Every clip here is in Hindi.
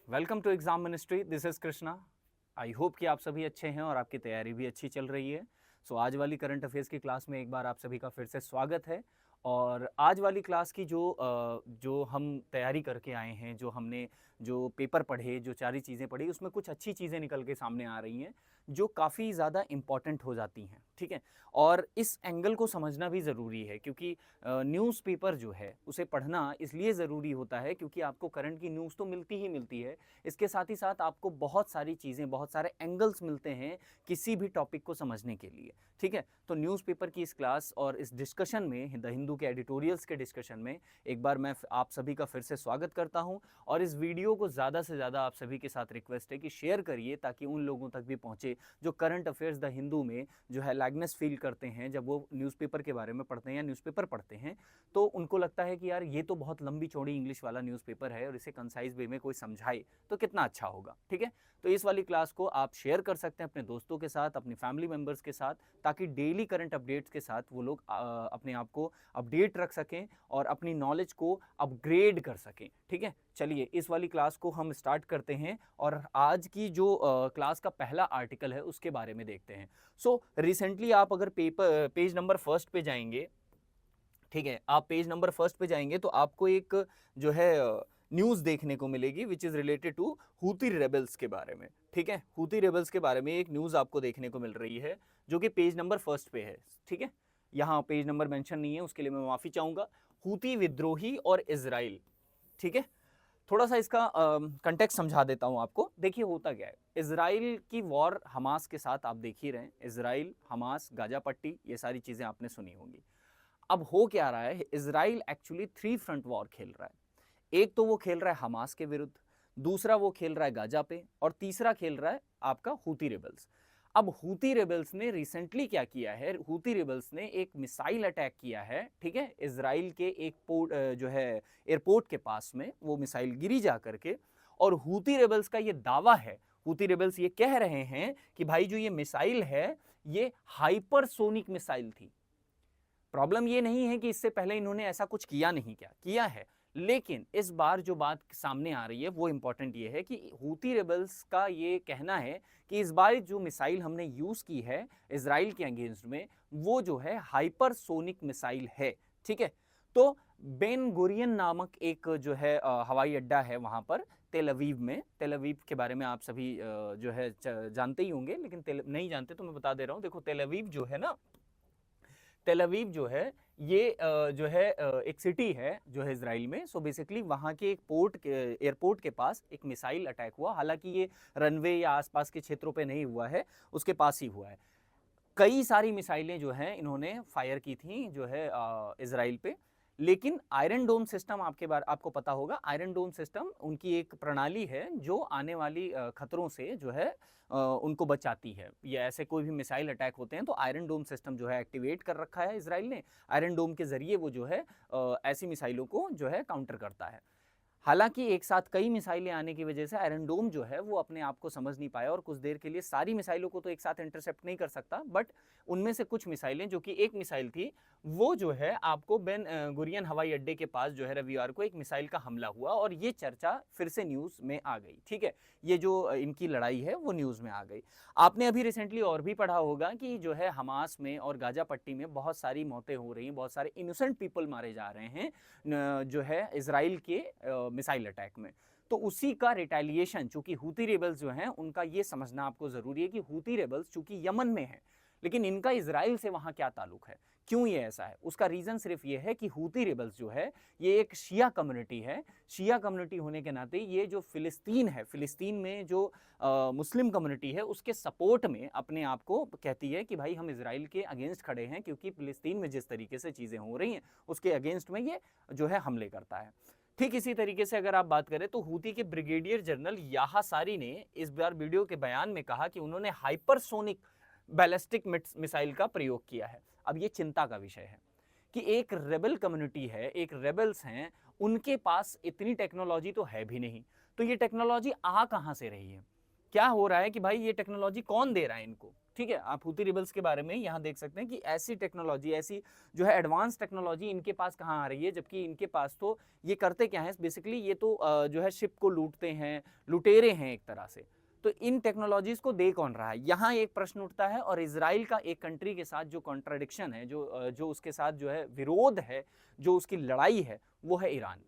Welcome to exam ministry. This is Krishna. I hope कि आप सभी अच्छे हैं और आपकी तैयारी भी अच्छी चल रही है। आज वाली करंट अफेयर्स की क्लास में एक बार आप सभी का फिर से स्वागत है। और आज वाली क्लास की जो हम तैयारी करके आए हैं, जो पेपर पढ़े, जो सारी चीज़ें पढ़ी, उसमें कुछ अच्छी चीज़ें निकल के सामने आ रही हैं जो काफ़ी ज़्यादा इम्पॉर्टेंट हो जाती हैं। ठीक है, और इस एंगल को समझना भी ज़रूरी है क्योंकि न्यूज़पेपर जो है उसे पढ़ना इसलिए ज़रूरी होता है क्योंकि आपको करंट की न्यूज़ तो मिलती ही मिलती है, इसके साथ ही साथ आपको बहुत सारी चीज़ें, बहुत सारे एंगल्स मिलते हैं किसी भी टॉपिक को समझने के लिए। ठीक है, तो न्यूज़पेपर की इस क्लास और इस डिस्कशन में, द हिंदू के एडिटोरियल्स के डिस्कशन में एक बार मैं आप सभी का फिर से स्वागत करता हूं। और इस वीडियो को ज़्यादा से ज़्यादा आप सभी के साथ रिक्वेस्ट है कि शेयर करिए ताकि उन लोगों तक भी पहुंचे जो करंट अफेयर्स द हिंदू में जो है लैगनेस फील करते हैं जब वो न्यूज़पेपर के बारे में पढ़ते हैं या न्यूज़पेपर पढ़ते हैं, तो उनको लगता है कि यार ये तो बहुत लंबी चौड़ी इंग्लिश वाला न्यूज़पेपर है और इसे कंसाइज वे में कोई समझाए तो कितना अच्छा होगा। ठीक है, तो इस वाली क्लास को आप शेयर कर सकते हैं अपने दोस्तों के साथ, अपनी फैमिली मेंबर्स के साथ, ताकि डेली करंट अपडेट्स के साथ वो लोग अपने आप को अपडेट रख सकें और अपनी नॉलेज को अपग्रेड कर सकें। ठीक है, चलिए इस वाली क्लास को हम स्टार्ट करते हैं और आज की जो क्लास का पहला आर्टिकल है उसके बारे में देखते हैं। रिसेंटली आप अगर पेज नंबर फर्स्ट पे जाएंगे, ठीक है, आप पेज नंबर फर्स्ट पे जाएंगे तो आपको एक जो है न्यूज़ देखने को मिलेगी which is related to Houthi rebels के बारे में। ठीक है, हूती रेबल्स के बारे में एक न्यूज़ आपको देखने को मिल रही है जो कि पेज नंबर फर्स्ट पे है। ठीक है, यहाँ पेज नंबर मेंशन नहीं है, उसके लिए मैं माफ़ी चाहूँगा। हूती विद्रोही और इजराइल। ठीक है, थोड़ा सा इसका कंटेक्स्ट समझा देता हूँ आपको। देखिए होता क्या है, इजराइल की वॉर हमास के साथ आप देख ही रहे हैं, इजराइल, हमास, गाजा पट्टी, ये सारी चीज़ें आपने सुनी होंगी। अब हो क्या रहा है, इजराइल एक्चुअली 3 फ्रंट वॉर खेल रहा है। एक तो वो खेल रहा है हमास के विरुद्ध, दूसरा वो खेल रहा है गाजा पे, और तीसरा खेल रहा है आपका हूती रेबल्स। अब हूती रेबल्स ने रिसेंटली क्या किया है, हूती रेबल्स ने एक मिसाइल अटैक किया है। ठीक है, इजराइल के एक पोर्ट जो है एयरपोर्ट के पास में वो मिसाइल गिरी जा करके, और हूती रेबल्स का ये दावा है, हूती रेबल्स ये कह रहे हैं कि भाई जो ये मिसाइल है ये हाइपरसोनिक मिसाइल थी। प्रॉब्लम ये नहीं है कि इससे पहले इन्होंने ऐसा कुछ किया नहीं, क्या किया है, लेकिन इस बार जो बात सामने आ रही है वो इंपॉर्टेंट ये है कि हूती रेबल्स का ये कहना है कि इस बार जो मिसाइल हमने यूज की है इजराइल के अगेंस्ट में वो जो है हाइपरसोनिक मिसाइल है। ठीक है, तो बेन गुरियन नामक एक जो है हवाई अड्डा है वहां पर तेल अवीव में। तेल अवीव के बारे में आप सभी जो है जानते ही होंगे, लेकिन नहीं जानते तो मैं बता दे रहा हूँ। देखो तेल अवीव जो है ना, तेल अवीव जो है ये जो है एक सिटी है जो है इजराइल में। बेसिकली वहाँ के एक एयरपोर्ट के पास एक मिसाइल अटैक हुआ। हालांकि ये रनवे या आसपास के क्षेत्रों पे नहीं हुआ है, उसके पास ही हुआ है। कई सारी मिसाइलें जो हैं इन्होंने फायर की थी जो है इजराइल पे। लेकिन आयरन डोम सिस्टम आपको पता होगा, आयरन डोम सिस्टम उनकी एक प्रणाली है जो आने वाली खतरों से जो है उनको बचाती है। ये ऐसे कोई भी मिसाइल अटैक होते हैं तो आयरन डोम सिस्टम जो है एक्टिवेट कर रखा है इजराइल ने। आयरन डोम के जरिए वो जो है ऐसी मिसाइलों को जो है काउंटर करता है। हालांकि एक साथ कई मिसाइलें आने की वजह से आयरन डोम जो है वो अपने आप को समझ नहीं पाया और कुछ देर के लिए सारी मिसाइलों को तो एक साथ इंटरसेप्ट नहीं कर सकता, बट उनमें से कुछ मिसाइलें, जो कि एक मिसाइल थी, वो जो है आपको बेन गुरियन हवाई अड्डे के पास जो है रविवार को एक मिसाइल का हमला हुआ और ये चर्चा फिर से न्यूज में आ गई। ठीक है, ये जो इनकी लड़ाई है वो न्यूज में आ गई। आपने अभी रिसेंटली और भी पढ़ा होगा कि जो है हमास में और गाजा पट्टी में बहुत सारी मौतें हो रही हैं, बहुत सारे इनोसेंट पीपल मारे जा रहे हैं जो है इसराइल के मिसाइल अटैक में। तो उसी का रिटेलिएशन, चूंकि हूती रेबल्स जो हैं उनका ये समझना आपको जरूरी है कि हूती रेबल्स चूंकि यमन में है, लेकिन इनका इजराइल से वहां क्या ताल्लुक है, क्यों ये ऐसा है, उसका रीजन सिर्फ ये है कि हूती रेबल्स जो है ये एक शिया कम्युनिटी है। शिया कम्युनिटी होने के नाते ये जो फिलिस्तीन है, फिलिस्तीन में जो मुस्लिम कम्युनिटी है उसके सपोर्ट में अपने आप को कहती है कि भाई हम इजराइल के अगेंस्ट खड़े हैं, क्योंकि फिलिस्तीन में जिस तरीके से चीजें हो रही हैं उसके अगेंस्ट में ये जो है हमले करता है। ठीक इसी तरीके से अगर आप बात करें तो हूती के ब्रिगेडियर जनरल याहा सारी ने इस बार वीडियो के बयान में कहा कि उन्होंने हाइपरसोनिक बैलिस्टिक मिसाइल का प्रयोग किया है। अब ये चिंता का विषय है कि एक रेबल कम्युनिटी है, एक रेबल्स हैं, उनके पास इतनी टेक्नोलॉजी तो है भी नहीं, तो ये टेक्नोलॉजी आ कहां से रही है। क्या हो रहा है कि भाई ये टेक्नोलॉजी कौन दे रहा है इनको, ठीक है। आप हूती रिबल्स के बारे में यहाँ देख सकते हैं कि ऐसी टेक्नोलॉजी, ऐसी जो है एडवांस टेक्नोलॉजी इनके पास कहाँ आ रही है, जबकि इनके पास तो ये करते क्या है बेसिकली, ये तो जो है शिप को लूटते हैं, लुटेरे हैं एक तरह से। तो इन टेक्नोलॉजीज को दे कौन रहा है, यहाँ एक प्रश्न उठता है। और इजराइल का एक कंट्री के साथ जो कॉन्ट्राडिक्शन है, जो उसके साथ जो है विरोध है, जो उसकी लड़ाई है, वो है ईरान,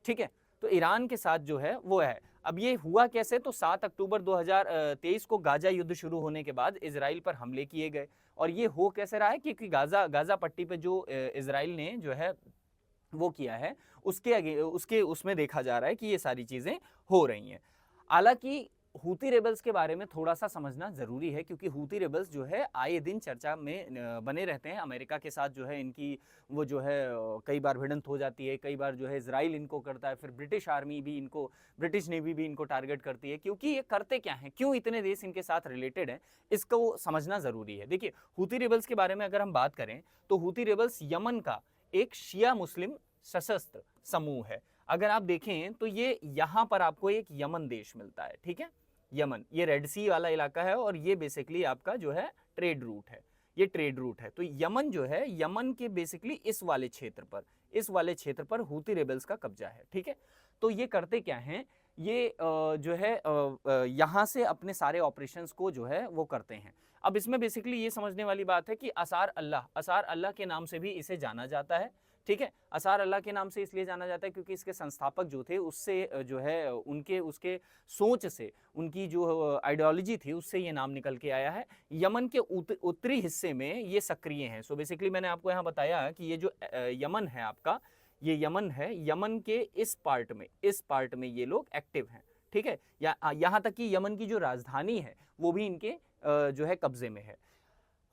ठीक है। तो ईरान के साथ जो है वो है। अब ये हुआ कैसे, तो 7 अक्टूबर 2023 को गाजा युद्ध शुरू होने के बाद इजराइल पर हमले किए गए। और ये हो कैसे रहा है, क्योंकि गाजा पट्टी पे जो इजराइल ने जो है वो किया है, उसके उसमें देखा जा रहा है कि ये सारी चीजें हो रही हैं। हालांकि हूती रेबल्स के बारे में थोड़ा सा समझना जरूरी है, क्योंकि हूती रेबल्स जो है आए दिन चर्चा में बने रहते हैं। अमेरिका के साथ जो है इनकी वो जो है कई बार भिड़ंत हो जाती है, कई बार जो है इजराइल इनको करता है, फिर ब्रिटिश नेवी भी इनको टारगेट करती है। क्योंकि ये करते क्या हैं, क्यों इतने देश इनके साथ रिलेटेड हैं, इसको समझना जरूरी है। देखिए, हूती रेबल्स के बारे में अगर हम बात करें तो हूती रेबल्स यमन का एक शिया मुस्लिम सशस्त्र समूह है। अगर आप देखें तो ये यहाँ पर आपको एक यमन देश मिलता है, ठीक है। यमन, ये रेड सी वाला इलाका है, और ये बेसिकली आपका जो है ट्रेड रूट है, ये ट्रेड रूट है। तो यमन जो है, यमन के बेसिकली इस वाले क्षेत्र पर हूती रेबल्स का कब्जा है, ठीक है। तो ये करते क्या हैं, ये जो है यहाँ से अपने सारे ऑपरेशंस को जो है वो करते हैं। अब इसमें बेसिकली ये समझने वाली बात है कि असार अल्लाह के नाम से भी इसे जाना जाता है, ठीक है। असार अल्लाह के नाम से इसलिए जाना जाता है क्योंकि इसके संस्थापक जो थे, उससे जो है उसके सोच से, उनकी जो आइडियोलॉजी थी, उससे ये नाम निकल के आया है। यमन के उत्तरी हिस्से में ये सक्रिय हैं। सो बेसिकली मैंने आपको यहाँ बताया कि ये जो यमन है आपका, ये यमन है, यमन के इस पार्ट में ये लोग एक्टिव हैं, ठीक है। यहाँ तक कि यमन की जो राजधानी है वो भी इनके जो है कब्जे में है।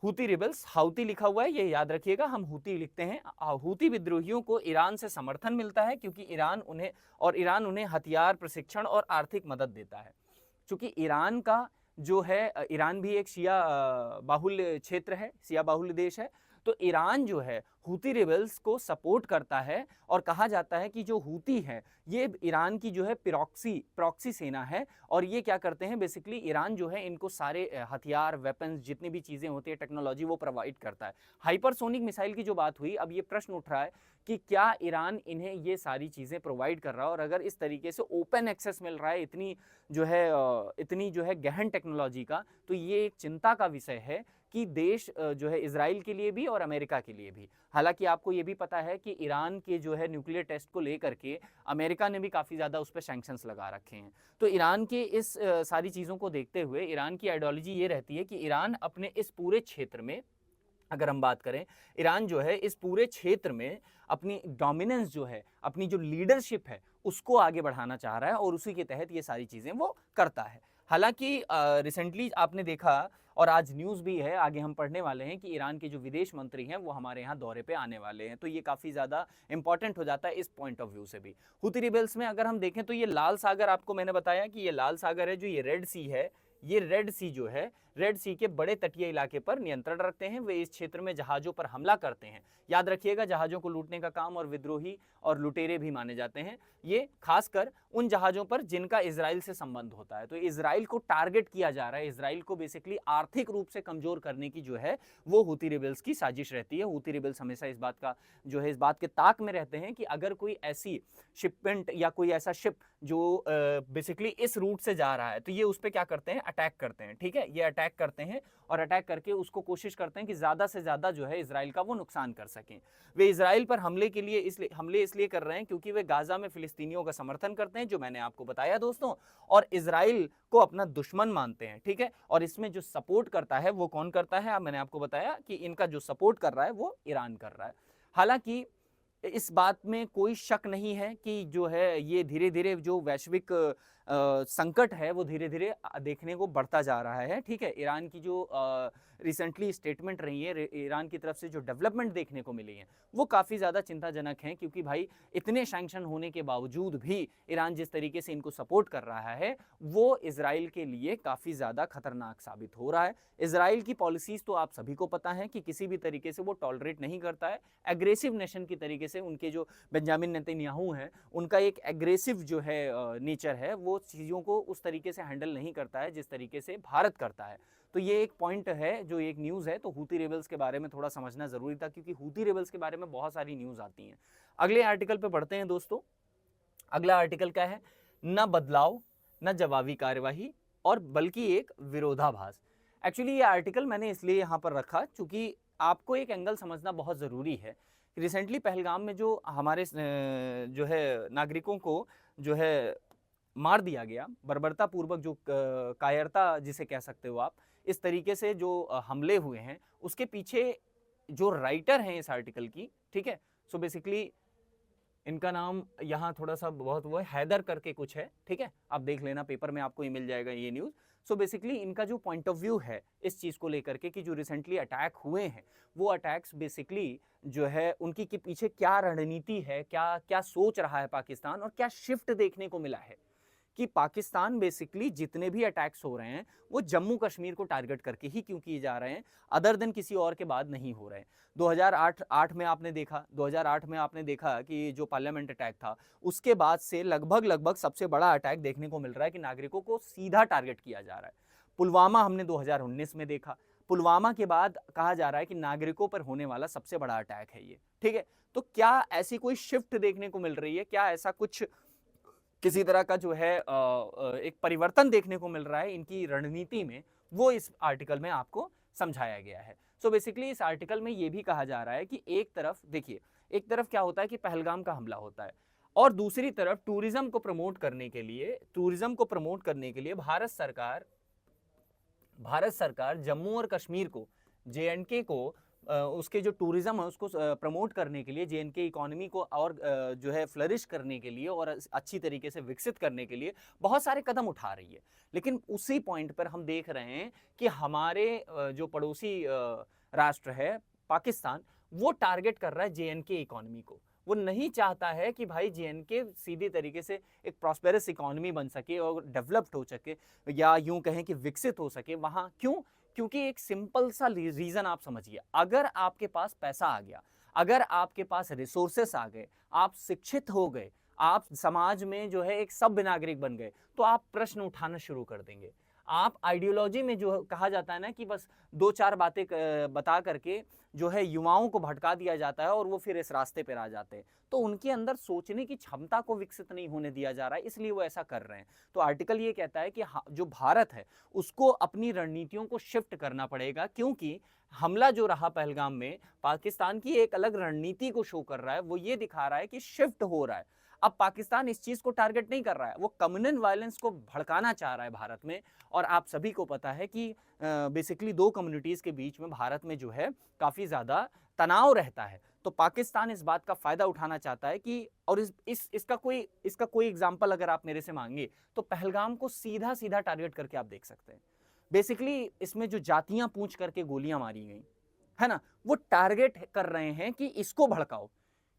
हूती रिबल्स, हाउती लिखा हुआ है, ये याद रखिएगा, हम हूती लिखते हैं। हूती विद्रोहियों को ईरान से समर्थन मिलता है, क्योंकि ईरान उन्हें हथियार, प्रशिक्षण और आर्थिक मदद देता है। क्योंकि ईरान का जो है, ईरान भी एक शिया बाहुल्य क्षेत्र है, शिया बाहुल्य देश है। तो ईरान जो है हूती रिबल्स को सपोर्ट करता है, और कहा जाता है कि जो हूती है ये ईरान की जो है प्रॉक्सी सेना है। और ये क्या करते हैं, बेसिकली ईरान जो है इनको सारे हथियार, वेपन्स, जितनी भी चीज़ें होती है, टेक्नोलॉजी, वो प्रोवाइड करता है। हाइपरसोनिक मिसाइल की जो बात हुई, अब ये प्रश्न उठ रहा है कि क्या ईरान इन्हें ये सारी चीज़ें प्रोवाइड कर रहा है, और अगर इस तरीके से ओपन एक्सेस मिल रहा है इतनी जो है गहन टेक्नोलॉजी का, तो ये एक चिंता का विषय है कि देश जो है इजराइल के लिए भी और अमेरिका के लिए भी। हालांकि आपको ये भी पता है कि ईरान के जो है न्यूक्लियर टेस्ट को लेकर के अमेरिका ने भी काफ़ी ज़्यादा उस पर सैंक्शंस लगा रखे हैं। तो ईरान के इस सारी चीज़ों को देखते हुए ईरान की आइडियोलॉजी ये रहती है कि ईरान अपने इस पूरे क्षेत्र में, अगर हम बात करें, ईरान जो है इस पूरे क्षेत्र में अपनी डोमिनेंस जो है, अपनी जो लीडरशिप है, उसको आगे बढ़ाना चाह रहा है, और उसी के तहत ये सारी चीज़ें वो करता है। हालांकि रिसेंटली आपने देखा, और आज न्यूज़ भी है, आगे हम पढ़ने वाले हैं कि ईरान के जो विदेश मंत्री हैं वो हमारे यहाँ दौरे पे आने वाले हैं। तो ये काफ़ी ज़्यादा इंपॉर्टेंट हो जाता है इस पॉइंट ऑफ व्यू से भी। हूती रिबेल्स में अगर हम देखें तो ये लाल सागर, आपको मैंने बताया कि ये लाल सागर है, जो ये रेड सी है, ये रेड सी जो है, रेड सी के बड़े तटीय इलाके पर नियंत्रण रखते हैं। वे इस क्षेत्र में जहाज़ों पर हमला करते हैं। याद रखिएगा, जहाज़ों को लूटने का काम, और विद्रोही और लुटेरे भी माने जाते हैं ये, खासकर उन जहाज़ों पर जिनका इजराइल से संबंध होता है। तो इजराइल को टारगेट किया जा रहा है, इजराइल को बेसिकली आर्थिक रूप से कमजोर करने की जो है वो हूती रिबेल्स की साजिश रहती है। हूती रिबेल्स हमेशा इस बात के ताक में रहते हैं कि अगर कोई ऐसी शिपमेंट या कोई ऐसा शिप जो बेसिकली इस रूट से जा रहा है, तो ये उस पर क्या करते हैं, अटैक करते हैं, ठीक है। ये अटैक करते हैं, और अटैक करके उसको कोशिश करते हैं कि ज़्यादा से ज़्यादा जो है इजराइल का वो नुकसान कर सकें। वे इजराइल पर हमले इसलिए कर रहे हैं क्योंकि वे गाजा में फिलिस्तीनियों का समर्थन करते हैं, जो मैंने आपको बताया दोस्तों, और इजराइल को अपना दुश्मन मानते हैं, ठीक है। और इसमें जो सपोर्ट करता है वो कौन करता है, मैंने आपको बताया कि इनका जो सपोर्ट कर रहा है वो ईरान कर रहा है। हालांकि इस बात में कोई शक नहीं है कि जो है ये धीरे धीरे जो वैश्विक संकट है वो धीरे धीरे देखने को बढ़ता जा रहा है, ठीक है। ईरान की जो रिसेंटली स्टेटमेंट रही है, ईरान की तरफ से जो डेवलपमेंट देखने को मिली है, वो काफ़ी ज़्यादा चिंताजनक हैं, क्योंकि भाई इतने सैंक्शन होने के बावजूद भी ईरान जिस तरीके से इनको सपोर्ट कर रहा है, वो इजराइल के लिए काफ़ी ज़्यादा खतरनाक साबित हो रहा है। इजराइल की पॉलिसीज़ तो आप सभी को पता है कि किसी भी तरीके से वो टॉलरेट नहीं करता है। एग्रेसिव नेशन की तरीके से उनके जो बेंजामिन नेतन्याहू हैं, उनका एक एग्रेसिव जो है नेचर है, वो वो चीज़ों को उस तरीके से हैंडल नहीं करता है जिस तरीके से भारत करता है। तो ये एक पॉइंट है, जो एक न्यूज़ है। तो हूती रेबल्स के बारे में थोड़ा समझना ज़रूरी था, क्योंकि हूती रेबल्स के बारे में बहुत सारी न्यूज़ आती हैं। अगले आर्टिकल पे पढ़ते हैं दोस्तों। अगला आर्टिकल क्या है? न बदलाव, न जवाबी कार्यवाही, और बल्कि एक विरोधाभास। एक्चुअली ये आर्टिकल मैंने इसलिए यहाँ पर रखा क्योंकि आपको एक एंगल समझना बहुत ज़रूरी है। रिसेंटली पहलगाम में जो हमारे जो है नागरिकों को जो है मार दिया गया, बर्बरतापूर्वक जो कायरता जिसे कह सकते हो आप, इस तरीके से जो हमले हुए हैं, उसके पीछे जो राइटर हैं इस आर्टिकल की, ठीक है, सो बेसिकली इनका नाम यहाँ थोड़ा सा बहुत वो है, हैदर करके कुछ है, ठीक है, आप देख लेना, पेपर में आपको ये मिल जाएगा ये न्यूज़। सो बेसिकली इनका जो पॉइंट ऑफ व्यू है इस चीज़ को लेकर के कि जो रिसेंटली अटैक हुए हैं, वो अटैक्स बेसिकली जो है उनकी के पीछे क्या रणनीति है, क्या क्या सोच रहा है पाकिस्तान, और क्या शिफ्ट देखने को मिला है कि पाकिस्तान बेसिकली जितने भी अटैक्स हो रहे हैं वो जम्मू कश्मीर को टारगेट करके ही क्यों किए जा रहे हैं, अदर देन किसी और के बाद नहीं हो रहे हैं। 2008 में आपने देखा कि जो पार्लियामेंट अटैक था, उसके बाद से लगभग सबसे बड़ा अटैक देखने को मिल रहा है कि नागरिकों को सीधा टारगेट किया जा रहा है। पुलवामा हमने 2019 में देखा। पुलवामा के बाद कहा जा रहा है कि नागरिकों पर होने वाला सबसे बड़ा अटैक है ये, ठीक है। तो क्या ऐसी कोई शिफ्ट देखने को मिल रही है, क्या ऐसा कुछ किसी तरह का जो है एक परिवर्तन देखने को मिल रहा है इनकी रणनीति में, वो इस आर्टिकल में आपको समझाया गया है। सो बेसिकली इस आर्टिकल में ये भी कहा जा रहा है कि एक तरफ देखिए, एक तरफ क्या होता है कि पहलगाम का हमला होता है, और दूसरी तरफ टूरिज्म को प्रमोट करने के लिए भारत सरकार जम्मू और कश्मीर को, JNK को, उसके जो टूरिज्म है उसको प्रमोट करने के लिए, JNK इकोनॉमी को और जो है फ्लरिश करने के लिए और अच्छी तरीके से विकसित करने के लिए बहुत सारे कदम उठा रही है। लेकिन उसी पॉइंट पर हम देख रहे हैं कि हमारे जो पड़ोसी राष्ट्र है पाकिस्तान, वो टारगेट कर रहा है JNK इकोनॉमी को। वो नहीं चाहता है कि भाई JNK सीधी तरीके से एक प्रॉस्पेरस इकोनॉमी बन सके और डेवलप्ड हो सके, या यूं कहें कि विकसित हो सके। वहां क्यों? क्योंकि एक सिंपल सा रीजन आप समझिए, अगर आपके पास पैसा आ गया, अगर आपके पास रिसोर्सेस आ गए, आप शिक्षित हो गए, आप समाज में जो है एक सभ्य नागरिक बन गए, तो आप प्रश्न उठाना शुरू कर देंगे। आप आइडियोलॉजी में जो कहा जाता है ना कि बस दो चार बातें बता करके जो है युवाओं को भटका दिया जाता है और वो फिर इस रास्ते पर आ जाते हैं, तो उनके अंदर सोचने की क्षमता को विकसित नहीं होने दिया जा रहा है, इसलिए वो ऐसा कर रहे हैं। तो आर्टिकल ये कहता है कि जो भारत है उसको अपनी रणनीतियों को शिफ्ट करना पड़ेगा, क्योंकि हमला जो रहा पहलगाम में, पाकिस्तान की एक अलग रणनीति को शो कर रहा है। वो ये दिखा रहा है कि शिफ्ट हो रहा है। अब पाकिस्तान इस चीज को टारगेट नहीं कर रहा है, वो कम्युनल वायलेंस को भड़काना चाह रहा है भारत में। और आप सभी को पता है कि बेसिकली दो कम्युनिटीज के बीच में भारत में जो है काफी ज्यादा तनाव रहता है। तो पाकिस्तान इस बात का फायदा उठाना चाहता है कि, और इसका कोई एग्जांपल अगर आप मेरे से मांगे तो पहलगाम को सीधा सीधा टारगेट करके आप देख सकते हैं। बेसिकली इसमें जो जातियां पूछ करके गोलियां मारी गई है ना, वो टारगेट कर रहे हैं कि इसको भड़काओ।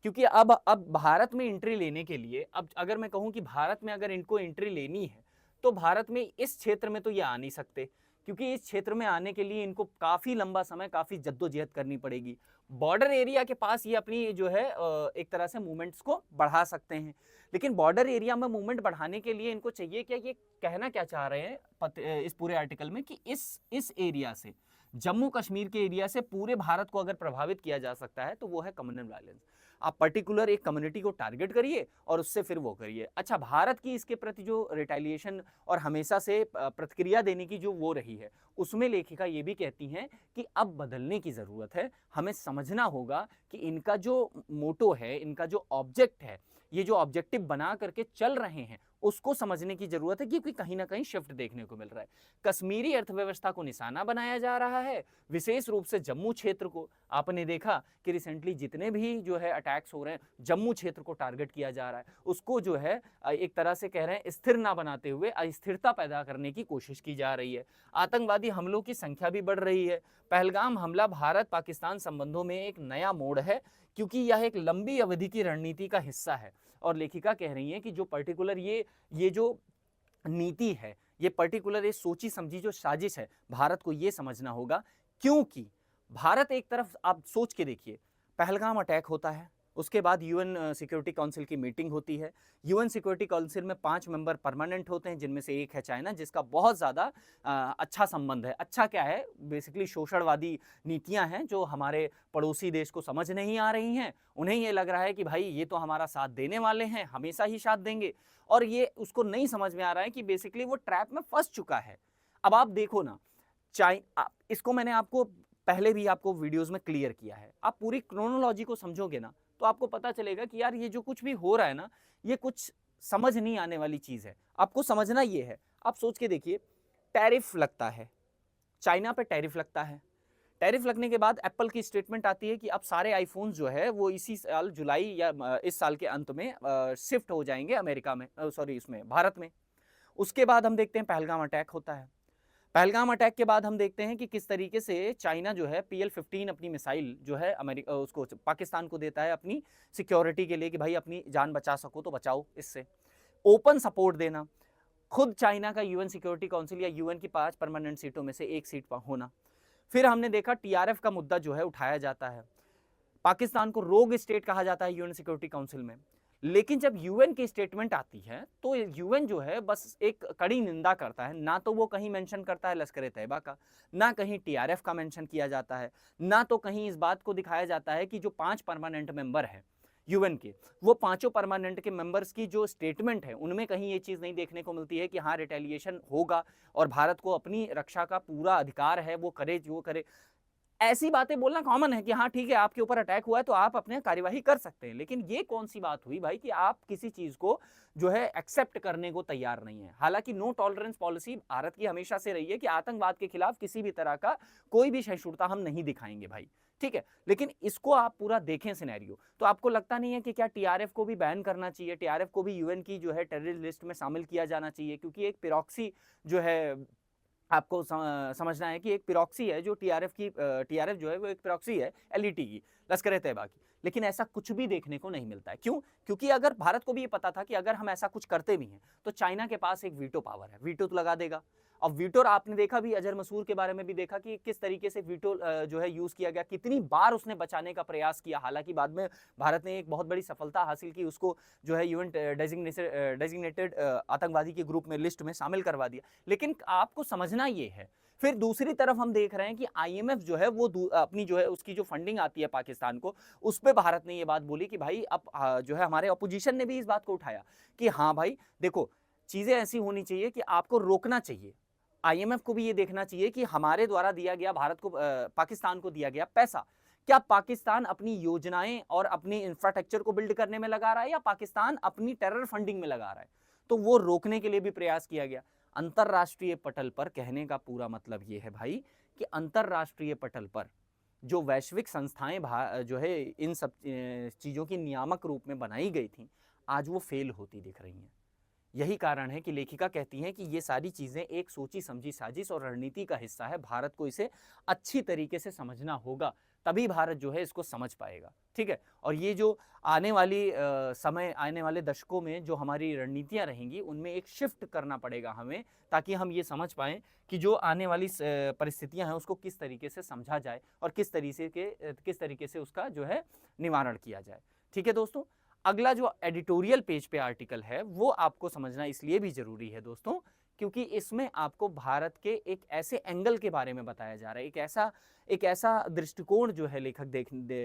क्योंकि अब भारत में एंट्री लेने के लिए, अब अगर मैं कहूं कि भारत में अगर इनको एंट्री लेनी है तो भारत में इस क्षेत्र में तो ये आ नहीं सकते, क्योंकि इस क्षेत्र में आने के लिए इनको काफी लंबा समय, काफी जद्दोजहद करनी पड़ेगी। बॉर्डर एरिया के पास ये अपनी जो है एक तरह से मूवमेंट्स को बढ़ा सकते हैं, लेकिन बॉर्डर एरिया में मूवमेंट बढ़ाने के लिए इनको चाहिए क्या, ये कहना क्या चाह रहे हैं इस पूरे आर्टिकल में, कि इस एरिया से, जम्मू कश्मीर के एरिया से पूरे भारत को अगर प्रभावित किया जा सकता है तो वो है कम्युनल वायलेंस। आप पर्टिकुलर एक कम्युनिटी को टारगेट करिए और उससे फिर वो करिए। अच्छा, भारत की इसके प्रति जो रिटेलिएशन और हमेशा से प्रतिक्रिया देने की जो वो रही है, उसमें लेखिका ये भी कहती हैं कि अब बदलने की ज़रूरत है। हमें समझना होगा कि इनका जो मोटो है, इनका जो ऑब्जेक्ट है, ये जो ऑब्जेक्टिव बना करके चल रहे हैं, उसको समझने की जरूरत है, क्योंकि कहीं ना कहीं शिफ्ट देखने को मिल रहा है। कश्मीरी अर्थव्यवस्था को निशाना बनाया जा रहा है, विशेष रूप से जम्मू क्षेत्र को। आपने देखा कि रिसेंटली जितने भी जो है अटैक्स हो रहे हैं, जम्मू क्षेत्र को टारगेट किया जा रहा है, उसको जो है एक तरह से कह रहे हैं स्थिर ना बनाते हुए अस्थिरता पैदा करने की कोशिश की जा रही है। आतंकवादी हमलों की संख्या भी बढ़ रही है। पहलगाम हमला भारत पाकिस्तान संबंधों में एक नया मोड़ है, क्योंकि यह एक लंबी अवधि की रणनीति का हिस्सा है। और लेखिका कह रही हैं कि जो पर्टिकुलर ये जो नीति है, ये पर्टिकुलर ये सोची समझी जो साजिश है, भारत को ये समझना होगा। क्योंकि भारत एक तरफ, आप सोच के देखिए, पहलगाम अटैक होता है, उसके बाद यूएन सिक्योरिटी काउंसिल की मीटिंग होती है। यूएन सिक्योरिटी काउंसिल में 5 मेंबर परमानेंट होते हैं, जिनमें से एक है चाइना, जिसका बहुत ज़्यादा अच्छा संबंध है। अच्छा क्या है, बेसिकली शोषणवादी नीतियां हैं जो हमारे पड़ोसी देश को समझ नहीं आ रही हैं। उन्हें ये लग रहा है कि भाई ये तो हमारा साथ देने वाले हैं, हमेशा ही साथ देंगे, और ये उसको नहीं समझ में आ रहा है कि बेसिकली वो ट्रैप में फंस चुका है। अब आप देखो ना, इसको मैंने आपको पहले भी आपको वीडियोस में क्लियर किया है। आप पूरी क्रोनोलॉजी को समझोगे ना तो आपको पता चलेगा कि यार ये जो कुछ भी हो रहा है ना, ये कुछ समझ नहीं आने वाली चीज है। आपको समझना ये है, आप सोच के देखिए, टैरिफ लगता है, चाइना पे टैरिफ लगता है। टैरिफ लगने के बाद एप्पल की स्टेटमेंट आती है कि अब सारे आईफोन्स जो है वो इसी साल जुलाई या इस साल के अंत में शिफ्ट हो जाएंगे अमेरिका में, सॉरी इसमें भारत में। उसके बाद हम देखते हैं पहलगाम अटैक होता है। पहलगाम अटैक के बाद हम देखते हैं कि किस तरीके से चाइना जो है PL-15 अपनी मिसाइल जो है अमेरिका उसको पाकिस्तान को देता है अपनी सिक्योरिटी के लिए कि भाई अपनी जान बचा सको तो बचाओ। इससे ओपन सपोर्ट देना, खुद चाइना का यूएन सिक्योरिटी काउंसिल या यूएन की 5 परमानेंट सीटों में से एक सीट पर होना। फिर हमने देखा TRF का मुद्दा जो है उठाया जाता है, पाकिस्तान को रोग स्टेट कहा जाता है यूएन सिक्योरिटी काउंसिल में। लेकिन जब यूएन की स्टेटमेंट आती है तो यूएन जो है बस एक कड़ी निंदा करता है, ना तो वो कहीं मेंशन करता है लश्कर तैयबा का, ना कहीं TRF का मेंशन किया जाता है, ना तो कहीं इस बात को दिखाया जाता है कि जो 5 परमानेंट मेंबर है यूएन के, वो पांचों परमानेंट के मेंबर्स की जो स्टेटमेंट है उनमें कहीं ये चीज नहीं देखने को मिलती है कि हाँ रिटेलिएशन होगा और भारत को अपनी रक्षा का पूरा अधिकार है, वो करे जो करे। ऐसी बातें बोलना कॉमन है कि हाँ ठीक है आपके ऊपर अटैक हुआ है तो आप अपने कार्यवाही कर सकते हैं, लेकिन ये कौन सी बात हुई भाई कि आप किसी चीज को जो है एक्सेप्ट करने को तैयार नहीं है। हालांकि नो टॉलरेंस पॉलिसी भारत की हमेशा से रही है कि आतंकवाद के खिलाफ किसी भी तरह का कोई भी सहिष्णुता हम नहीं दिखाएंगे भाई, ठीक है। लेकिन इसको आप पूरा देखें सिनेरियो, तो आपको लगता नहीं है कि क्या TRF को भी बैन करना चाहिए, TRF को भी यूएन की जो है टेररिस्ट लिस्ट में शामिल किया जाना चाहिए, क्योंकि एक प्रॉक्सी जो है आपको समझना है कि एक प्रॉक्सी है जो TRF जो है वो एक प्रॉक्सी है LET की, लश्कर तैयबा की। लेकिन ऐसा कुछ भी देखने को नहीं मिलता है। क्यों? क्योंकि अगर भारत को भी ये पता था कि अगर हम ऐसा कुछ करते भी हैं तो चाइना के पास एक वीटो पावर है, वीटो तो लगा देगा। अब वीटो आपने देखा भी, अजहर मसूद के बारे में भी देखा कि किस तरीके से वीटो जो है यूज किया गया, कितनी बार उसने बचाने का प्रयास किया। हालांकि बाद में भारत ने एक बहुत बड़ी सफलता हासिल की, उसको जो है यूएन डेजिग्नेटेड आतंकवादी के ग्रुप में लिस्ट में शामिल करवा दिया। लेकिन आपको समझना ये है, फिर दूसरी तरफ हम देख रहे हैं कि IMF जो है वो अपनी जो है उसकी जो फंडिंग आती है पाकिस्तान को, उस पर भारत ने ये बात बोली कि भाई अब जो है हमारे अपोजिशन ने भी इस बात को उठाया कि हाँ भाई देखो चीजें ऐसी होनी चाहिए कि आपको रोकना चाहिए। IMF को भी ये देखना चाहिए कि हमारे द्वारा दिया गया भारत को पाकिस्तान को दिया गया पैसा, क्या पाकिस्तान अपनी योजनाएं और अपनी इंफ्रास्ट्रक्चर को बिल्ड करने में लगा रहा है या पाकिस्तान अपनी टेरर फंडिंग में लगा रहा है। तो वो रोकने के लिए भी प्रयास किया गया। अंतरराष्ट्रीय पटल पर कहने का पूरा मतलब ये है भाई कि अंतरराष्ट्रीय पटल पर जो वैश्विक संस्थाएं जो है इन सब चीज़ों की नियामक रूप में बनाई गई थी, आज वो फेल होती दिख रही हैं। यही कारण है कि लेखिका कहती हैं कि ये सारी चीज़ें एक सोची समझी साजिश और रणनीति का हिस्सा है। भारत को इसे अच्छी तरीके से समझना होगा, तभी भारत जो है इसको समझ पाएगा, ठीक है। और ये जो आने वाली समय आने वाले दशकों में जो हमारी रणनीतियां रहेंगी उनमें एक शिफ्ट करना पड़ेगा हमें, ताकि हम ये समझ पाएँ कि जो आने वाली परिस्थितियां हैं उसको किस तरीके से समझा जाए और किस तरीके से उसका जो है निवारण किया जाए, ठीक है दोस्तों। अगला जो एडिटोरियल पेज पे आर्टिकल है वो आपको समझना इसलिए भी जरूरी है दोस्तों, क्योंकि इसमें आपको भारत के एक ऐसे एंगल के बारे में बताया जा रहा है, एक ऐसा दृष्टिकोण जो है लेखक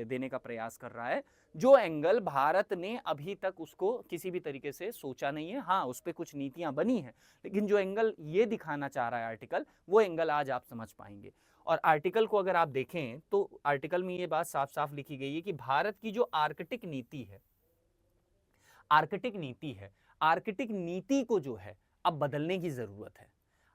देने का प्रयास कर रहा है, जो एंगल भारत ने अभी तक उसको किसी भी तरीके से सोचा नहीं है। हाँ, उस पर कुछ नीतियां बनी हैं, लेकिन जो एंगल ये दिखाना चाह रहा है आर्टिकल, वो एंगल आज आप समझ पाएंगे। और आर्टिकल को अगर आप देखें तो आर्टिकल में ये बात साफ साफ लिखी गई है कि भारत की जो आर्कटिक नीति को जो है अब बदलने की जरूरत है।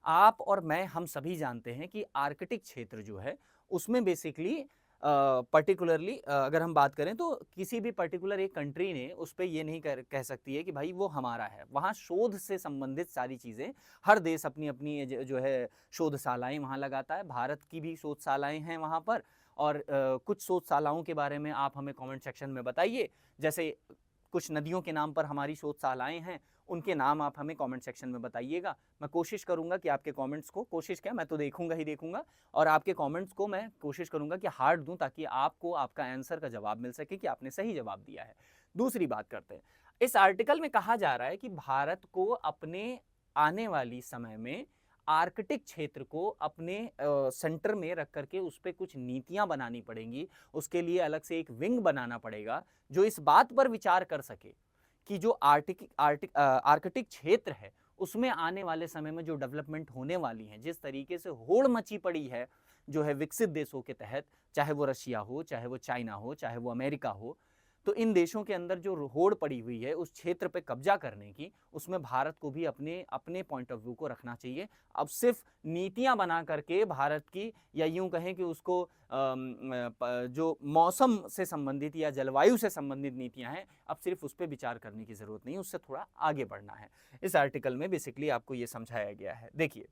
आप और मैं हम सभी जानते हैं कि आर्कटिक क्षेत्र जो है उसमें बेसिकली पर्टिकुलरली अगर हम बात करें तो किसी भी पर्टिकुलर एक कंट्री ने उस पर ये नहीं कह सकती है कि भाई वो हमारा है। वहाँ शोध से संबंधित सारी चीज़ें, हर देश अपनी अपनी जो है शोधशालाएं वहाँ लगाता है। भारत की भी शोधशालाएं हैं वहाँ पर, और कुछ शोधशालाओं के बारे में आप हमें कमेंट सेक्शन में बताइए। जैसे कुछ नदियों के नाम पर हमारी शोधशालाएं हैं, उनके नाम आप हमें कमेंट सेक्शन में बताइएगा। मैं कोशिश करूंगा कि आपके कमेंट्स को, कोशिश क्या, मैं तो देखूंगा ही देखूंगा, और आपके कमेंट्स को मैं कोशिश करूंगा कि हार्ड दूं, ताकि आपको आपका आंसर का जवाब मिल सके कि आपने सही जवाब दिया है। दूसरी बात करते हैं, इस आर्टिकल में कहा जा रहा है कि भारत को अपने आने वाली समय में आर्कटिक क्षेत्र को अपने सेंटर में रख करके उस पर कुछ नीतियां बनानी पड़ेंगी। उसके लिए अलग से एक विंग बनाना पड़ेगा जो इस बात पर विचार कर सके कि जो आर्कटिक क्षेत्र है उसमें आने वाले समय में जो डेवलपमेंट होने वाली है, जिस तरीके से होड़ मची पड़ी है जो है विकसित देशों के तहत, चाहे वो रशिया हो, चाहे वो चाइना हो, चाहे वो अमेरिका हो, तो इन देशों के अंदर जो होड़ पड़ी हुई है उस क्षेत्र पे कब्जा करने की, उसमें भारत को भी अपने अपने पॉइंट ऑफ व्यू को रखना चाहिए। अब सिर्फ नीतियां बना करके भारत की, या यूं कहें कि उसको जो मौसम से संबंधित या जलवायु से संबंधित नीतियां हैं, अब सिर्फ उस पर विचार करने की जरूरत नहीं, उससे थोड़ा आगे बढ़ना है। इस आर्टिकल में बेसिकली आपको ये समझाया गया है। देखिए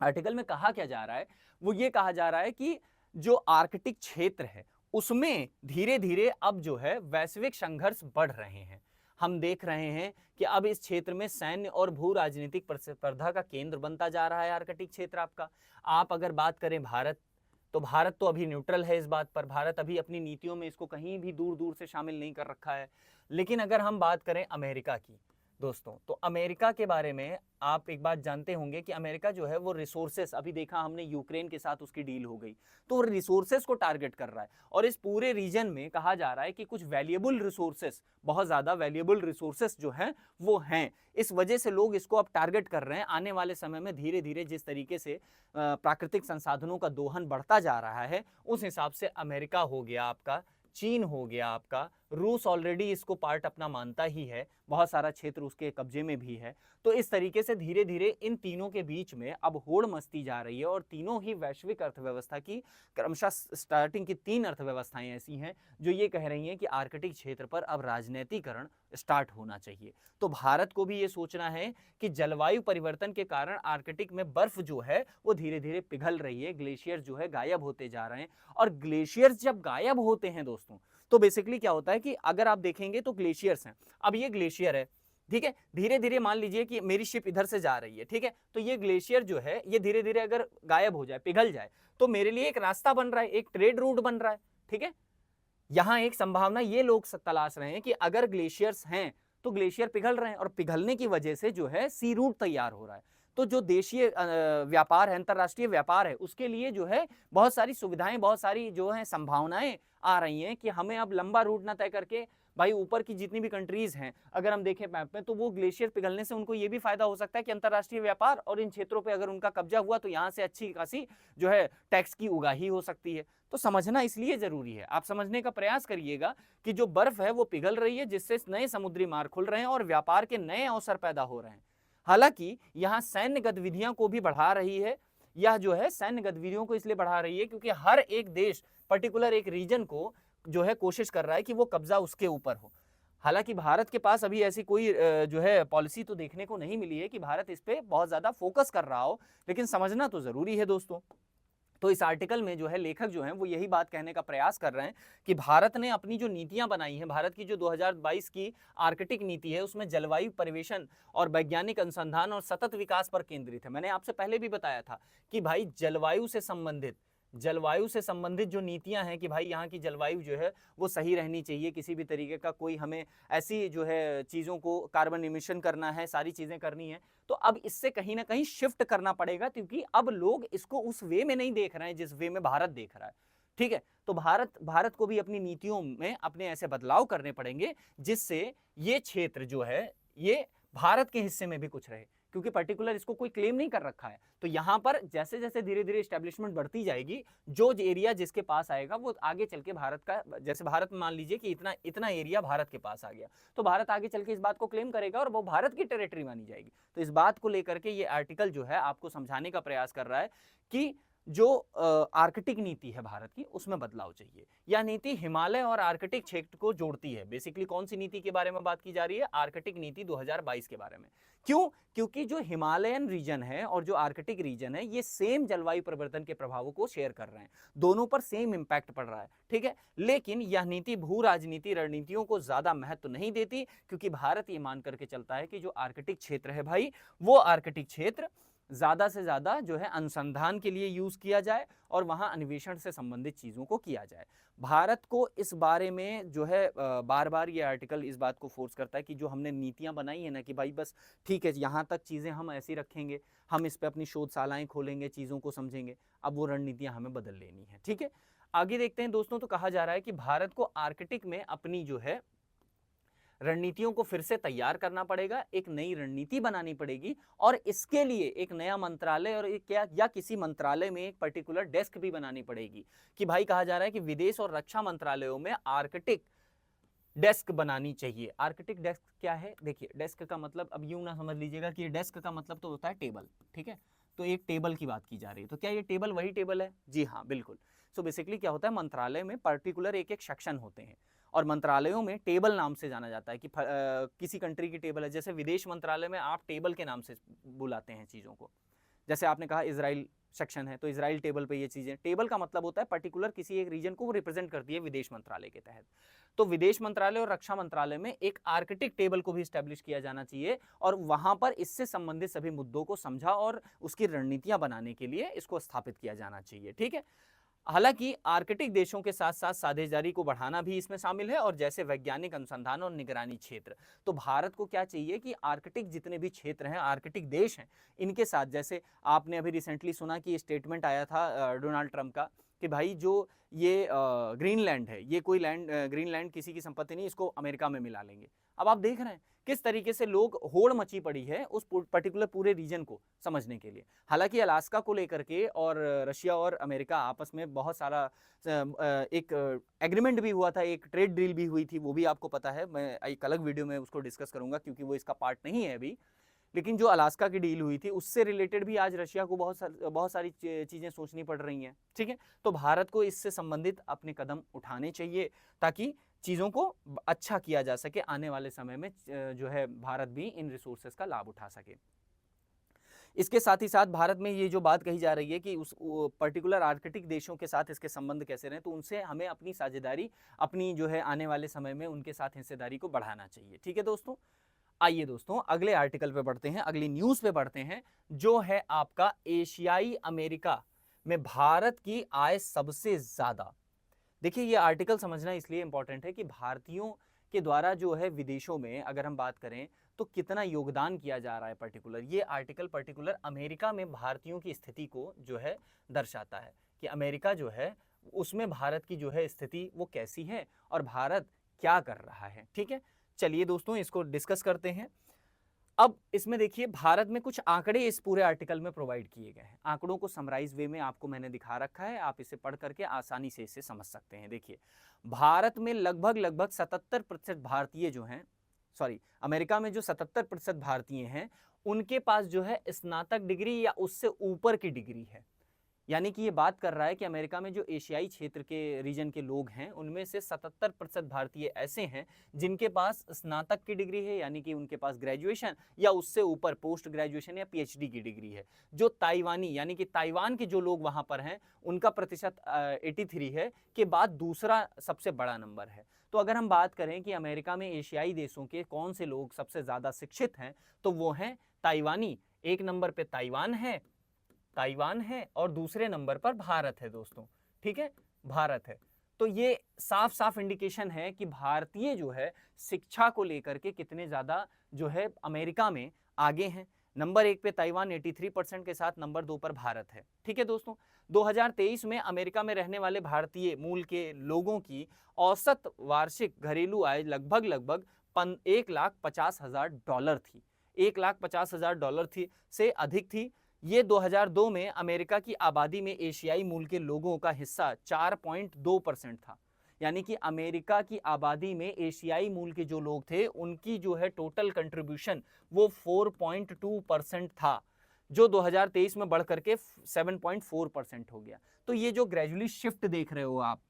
आर्टिकल में कहा क्या जा रहा है, वो ये कहा जा रहा है कि जो आर्कटिक क्षेत्र है उसमें धीरे धीरे अब जो है वैश्विक संघर्ष बढ़ रहे हैं। हम देख रहे हैं कि अब इस क्षेत्र में सैन्य और भू राजनीतिक प्रतिस्पर्धा का केंद्र बनता जा रहा है आर्कटिक क्षेत्र आपका। आप अगर बात करें भारत, तो भारत तो अभी न्यूट्रल है इस बात पर, भारत अभी अपनी नीतियों में इसको कहीं भी दूर दूर से शामिल नहीं कर रखा है। लेकिन अगर हम बात करें अमेरिका की दोस्तों, तो अमेरिका के बारे में आप एक बात जानते होंगे कि अमेरिका जो है वो रिसोर्सेस, अभी देखा हमने यूक्रेन के साथ उसकी डील हो गई, तो वो रिसोर्सेस को टारगेट कर रहा है। और इस पूरे रीजन में कहा जा रहा है कि कुछ वैल्यूएबल रिसोर्सेस, बहुत ज़्यादा वैल्यूएबल रिसोर्सेस जो हैं वो हैं। इस वजह से लोग इसको अब टारगेट कर रहे हैं। आने वाले समय में धीरे धीरे जिस तरीके से प्राकृतिक संसाधनों का दोहन बढ़ता जा रहा है, उस हिसाब से अमेरिका हो गया आपका, चीन हो गया आपका, रूस ऑलरेडी इसको पार्ट अपना मानता ही है, बहुत सारा क्षेत्र उसके कब्जे में भी है। तो इस तरीके से धीरे धीरे इन तीनों के बीच में अब होड़ मचती जा रही है, और तीनों ही वैश्विक अर्थव्यवस्था की क्रमशः स्टार्टिंग की 3 अर्थव्यवस्थाएं ऐसी हैं जो ये कह रही हैं कि आर्कटिक क्षेत्र पर अब राजनीतिकरण स्टार्ट होना चाहिए। तो भारत को भी ये सोचना है कि जलवायु परिवर्तन के कारण आर्कटिक में बर्फ जो है वो धीरे धीरे पिघल रही है, ग्लेशियर जो है गायब होते जा रहे हैं। और ग्लेशियर्स जब गायब होते हैं दोस्तों, तो बेसिकली क्या होता है कि अगर आप देखेंगे तो ग्लेशियर्स हैं, अब ये ग्लेशियर है, ठीक है, धीरे धीरे मान लीजिए कि मेरी शिप इधर से जा रही है, ठीक है, तो ये ग्लेशियर जो है ये धीरे धीरे अगर गायब हो जाए, पिघल जाए, तो मेरे लिए एक रास्ता बन रहा है, एक ट्रेड रूट बन रहा है, ठीक है। यहां एक संभावना ये लोग तलाश रहे हैं कि अगर ग्लेशियर्स हैं तो ग्लेशियर पिघल रहे हैं, और पिघलने की वजह से जो है सी रूट तैयार हो रहा है। तो जो देशीय व्यापार है, अंतरराष्ट्रीय व्यापार है, उसके लिए जो है बहुत सारी सुविधाएं, बहुत सारी जो है संभावनाएं आ रही हैं कि हमें अब लंबा रूट ना तय करके, भाई ऊपर की जितनी भी कंट्रीज हैं अगर हम देखें मैप में, तो वो ग्लेशियर पिघलने से उनको ये भी फायदा हो सकता है कि अंतरराष्ट्रीय व्यापार और इन क्षेत्रों पे अगर उनका कब्जा हुआ तो यहाँ से अच्छी खासी जो है टैक्स की उगाही हो सकती है। तो समझना इसलिए जरूरी है, आप समझने का प्रयास करिएगा कि जो बर्फ है वो पिघल रही है, जिससे नए समुद्री मार्ग खुल रहे हैं और व्यापार के नए अवसर पैदा हो रहे हैं। हालांकि यहाँ सैन्य गतिविधियां को भी बढ़ा रही है, यह जो है सैन्य गतिविधियों को इसलिए बढ़ा रही है क्योंकि हर एक देश पर्टिकुलर एक रीजन को जो है कोशिश कर रहा है कि वो कब्जा उसके ऊपर हो। हालांकि भारत के पास अभी ऐसी कोई जो है पॉलिसी तो देखने को नहीं मिली है कि भारत इस पे बहुत ज्यादा फोकस कर रहा हो, लेकिन समझना तो जरूरी है दोस्तों। तो इस आर्टिकल में जो है लेखक जो हैं वो यही बात कहने का प्रयास कर रहे हैं कि भारत ने अपनी जो नीतियां बनाई हैं, भारत की जो 2022 की आर्कटिक नीति है, उसमें जलवायु परिवेशन और वैज्ञानिक अनुसंधान और सतत विकास पर केंद्रित है। मैंने आपसे पहले भी बताया था कि भाई जलवायु से संबंधित जो नीतियां हैं कि भाई यहाँ की जलवायु जो है वो सही रहनी चाहिए, किसी भी तरीके का कोई हमें ऐसी जो है चीज़ों को, कार्बन इमिशन करना है, सारी चीज़ें करनी है, तो अब इससे कहीं ना कहीं शिफ्ट करना पड़ेगा, क्योंकि अब लोग इसको उस वे में नहीं देख रहे हैं जिस वे में भारत देख रहा है। ठीक है, तो भारत को भी अपनी नीतियों में अपने ऐसे बदलाव करने पड़ेंगे जिससे ये क्षेत्र जो है ये भारत के हिस्से में भी कुछ रहे, क्योंकि पर्टिकुलर इसको कोई क्लेम नहीं कर रखा है। तो यहाँ पर जैसे जैसे धीरे धीरे एस्टेब्लिशमेंट बढ़ती जाएगी, जो एरिया जिसके पास आएगा वो आगे चल के भारत का, जैसे भारत में मान लीजिए कि इतना एरिया भारत के पास आ गया, तो भारत आगे चल के इस बात को क्लेम करेगा और वो भारत की टेरिटरी मानी जाएगी। तो इस बात को लेकर के ये आर्टिकल जो है आपको समझाने का प्रयास कर रहा है कि जो आर्कटिक नीति है भारत की उसमें बदलाव चाहिए। यह नीति हिमालय और आर्कटिक क्षेत्र को जोड़ती है। बेसिकली कौन सी नीति के बारे में बात की जा रही है? आर्कटिक नीति 2022 के बारे में। क्यों? क्योंकि जो हिमालयन रीजन है और जो आर्कटिक रीजन है ये सेम जलवायु परिवर्तन के प्रभावों को शेयर कर रहे हैं, दोनों पर सेम इंपैक्ट पड़ रहा है, ठीक है। लेकिन यह नीति भू राजनीति रणनीतियों को ज्यादा महत्व नहीं देती, क्योंकि भारत ये मान करके चलता है कि जो आर्कटिक क्षेत्र है भाई, वो आर्कटिक क्षेत्र ज्यादा से ज्यादा जो है अनुसंधान के लिए यूज किया जाए और वहां अन्वेषण से संबंधित चीजों को किया जाए। भारत को इस बारे में जो है बार बार ये आर्टिकल इस बात को फोर्स करता है कि जो हमने नीतियां बनाई है ना कि भाई बस ठीक है यहाँ तक चीजें हम ऐसी रखेंगे, हम इस पे अपनी शोधशालाएं खोलेंगे, चीजों को समझेंगे, अब वो रणनीतियां हमें बदल लेनी है, ठीक है। आगे देखते हैं दोस्तों, तो कहा जा रहा है कि भारत को आर्कटिक में अपनी जो है रणनीतियों को फिर से तैयार करना पड़ेगा, एक नई रणनीति बनानी पड़ेगी और इसके लिए एक नया मंत्रालय और क्या या किसी मंत्रालय में एक पर्टिकुलर डेस्क भी बनानी पड़ेगी। कि भाई कहा जा रहा है कि विदेश और रक्षा मंत्रालयों में आर्कटिक डेस्क बनानी चाहिए। आर्कटिक डेस्क क्या है? देखिए, डेस्क का मतलब अब यूं ना समझ लीजिएगा कि डेस्क का मतलब तो होता है टेबल, ठीक है। तो एक टेबल की बात की जा रही है, तो क्या ये टेबल वही टेबल है? जी हाँ, बिल्कुल। सो बेसिकली क्या होता है, मंत्रालय में पर्टिकुलर एक एक सेक्शन होते हैं और मंत्रालयों में टेबल नाम से जाना जाता है कि किसी कंट्री की टेबल है। जैसे विदेश मंत्रालय में आप टेबल के नाम से बुलाते हैं चीज़ों को। जैसे आपने कहा इजराइल सेक्शन है, तो इजराइल टेबल पे ये चीजें, टेबल का मतलब होता है पर्टिकुलर किसी एक रीजन को रिप्रेजेंट करती है विदेश मंत्रालय के तहत। तो विदेश मंत्रालय और रक्षा मंत्रालय में एक आर्कटिक टेबल को भी स्टैब्लिश किया जाना चाहिए और वहां पर इससे संबंधित सभी मुद्दों को समझा और उसकी रणनीतियां बनाने के लिए इसको स्थापित किया जाना चाहिए, ठीक है। हालांकि आर्कटिक देशों के साथ साथ साझेदारी को बढ़ाना भी इसमें शामिल है और जैसे वैज्ञानिक अनुसंधान और निगरानी क्षेत्र। तो भारत को क्या चाहिए कि आर्कटिक जितने भी क्षेत्र हैं, आर्कटिक देश हैं, इनके साथ, जैसे आपने अभी रिसेंटली सुना कि स्टेटमेंट आया था डोनाल्ड ट्रंप का कि भाई जो ये ग्रीनलैंड है, ये कोई लैंड, ग्रीनलैंड किसी की संपत्ति नहीं, इसको अमेरिका में मिला लेंगे। अब आप देख रहे हैं किस तरीके से लोग होड़ मची पड़ी है उस पर्टिकुलर पूरे रीजन को समझने के लिए। हालांकि अलास्का को लेकर के और रशिया और अमेरिका आपस में बहुत सारा एक एग्रीमेंट भी हुआ था, एक ट्रेड डील भी हुई थी, वो भी आपको पता है। मैं एक अलग वीडियो में उसको डिस्कस करूंगा क्योंकि वो इसका पार्ट नहीं है अभी। लेकिन जो अलास्का की डील हुई थी उससे रिलेटेड भी आज रशिया को बहुत सारी चीजें सोचनी पड़ रही हैं, ठीक है। तो भारत को इससे संबंधित अपने कदम उठाने चाहिए ताकि चीजों को अच्छा किया जा सके, आने वाले समय में जो है भारत भी इन रिसोर्सेज का लाभ उठा सके। इसके साथ ही साथ भारत में ये जो बात कही जा रही है कि उस पर्टिकुलर आर्कटिक देशों के साथ इसके संबंध कैसे रहें, तो उनसे हमें अपनी साझेदारी, अपनी जो है आने वाले समय में उनके साथ हिस्सेदारी को बढ़ाना चाहिए, ठीक है दोस्तों। आइए दोस्तों अगले आर्टिकल पे बढ़ते हैं, अगली न्यूज पे बढ़ते हैं, जो है आपका एशियाई अमेरिका में भारत की आय सबसे ज्यादा। देखिए, ये आर्टिकल समझना इसलिए इंपॉर्टेंट है कि भारतीयों के द्वारा जो है विदेशों में अगर हम बात करें तो कितना योगदान किया जा रहा है। पर्टिकुलर ये आर्टिकल पर्टिकुलर अमेरिका में भारतीयों की स्थिति को जो है दर्शाता है कि अमेरिका जो है उसमें भारत की जो है स्थिति वो कैसी है और भारत क्या कर रहा है, ठीक है। चलिए दोस्तों इसको डिस्कस करते हैं। अब इसमें देखिए भारत में कुछ आंकड़े इस पूरे आर्टिकल में प्रोवाइड किए गए हैं। आंकड़ों को समराइज वे में आपको मैंने दिखा रखा है, आप इसे पढ़ करके आसानी से इसे समझ सकते हैं। देखिए, भारत में लगभग 77% भारतीय जो हैं, सॉरी, अमेरिका में जो 77% भारतीय हैं उनके पास जो है स्नातक डिग्री या उससे ऊपर की डिग्री है। यानी कि ये बात कर रहा है कि अमेरिका में जो एशियाई क्षेत्र के रीजन के लोग हैं उनमें से 77% भारतीय ऐसे हैं जिनके पास स्नातक की डिग्री है, यानी कि उनके पास ग्रेजुएशन या उससे ऊपर पोस्ट ग्रेजुएशन या पीएचडी की डिग्री है। जो ताइवानी यानी कि ताइवान के जो लोग वहां पर हैं उनका प्रतिशत 83 है, के बाद दूसरा सबसे बड़ा नंबर है। तो अगर हम बात करें कि अमेरिका में एशियाई देशों के कौन से लोग सबसे ज्यादा शिक्षित हैं, तो वो हैं ताइवानी। एक नंबर पे ताइवान है और दूसरे नंबर पर भारत है दोस्तों, ठीक है, भारत है। तो ये साफ साफ इंडिकेशन है कि भारतीय जो है शिक्षा को लेकर के कितने ज्यादा जो है अमेरिका में आगे हैं। नंबर 1 पे ताइवान 83% के साथ, नंबर 2 पर भारत है, ठीक है दोस्तों। 2023 में अमेरिका में रहने वाले भारतीय मूल के लोगों की औसत वार्षिक घरेलू आय लगभग $1,50,000 थी। $1,50,000 थी से अधिक थी। ये 2002 में अमेरिका की आबादी में एशियाई मूल के लोगों का हिस्सा 4.2% था। यानी कि अमेरिका की आबादी में एशियाई मूल के जो लोग थे उनकी जो है टोटल कंट्रीब्यूशन वो 4.2% था। जो 2023 में बढ़ करके 7.4% हो गया। तो ये जो ग्रेजुअली शिफ्ट देख रहे हो आप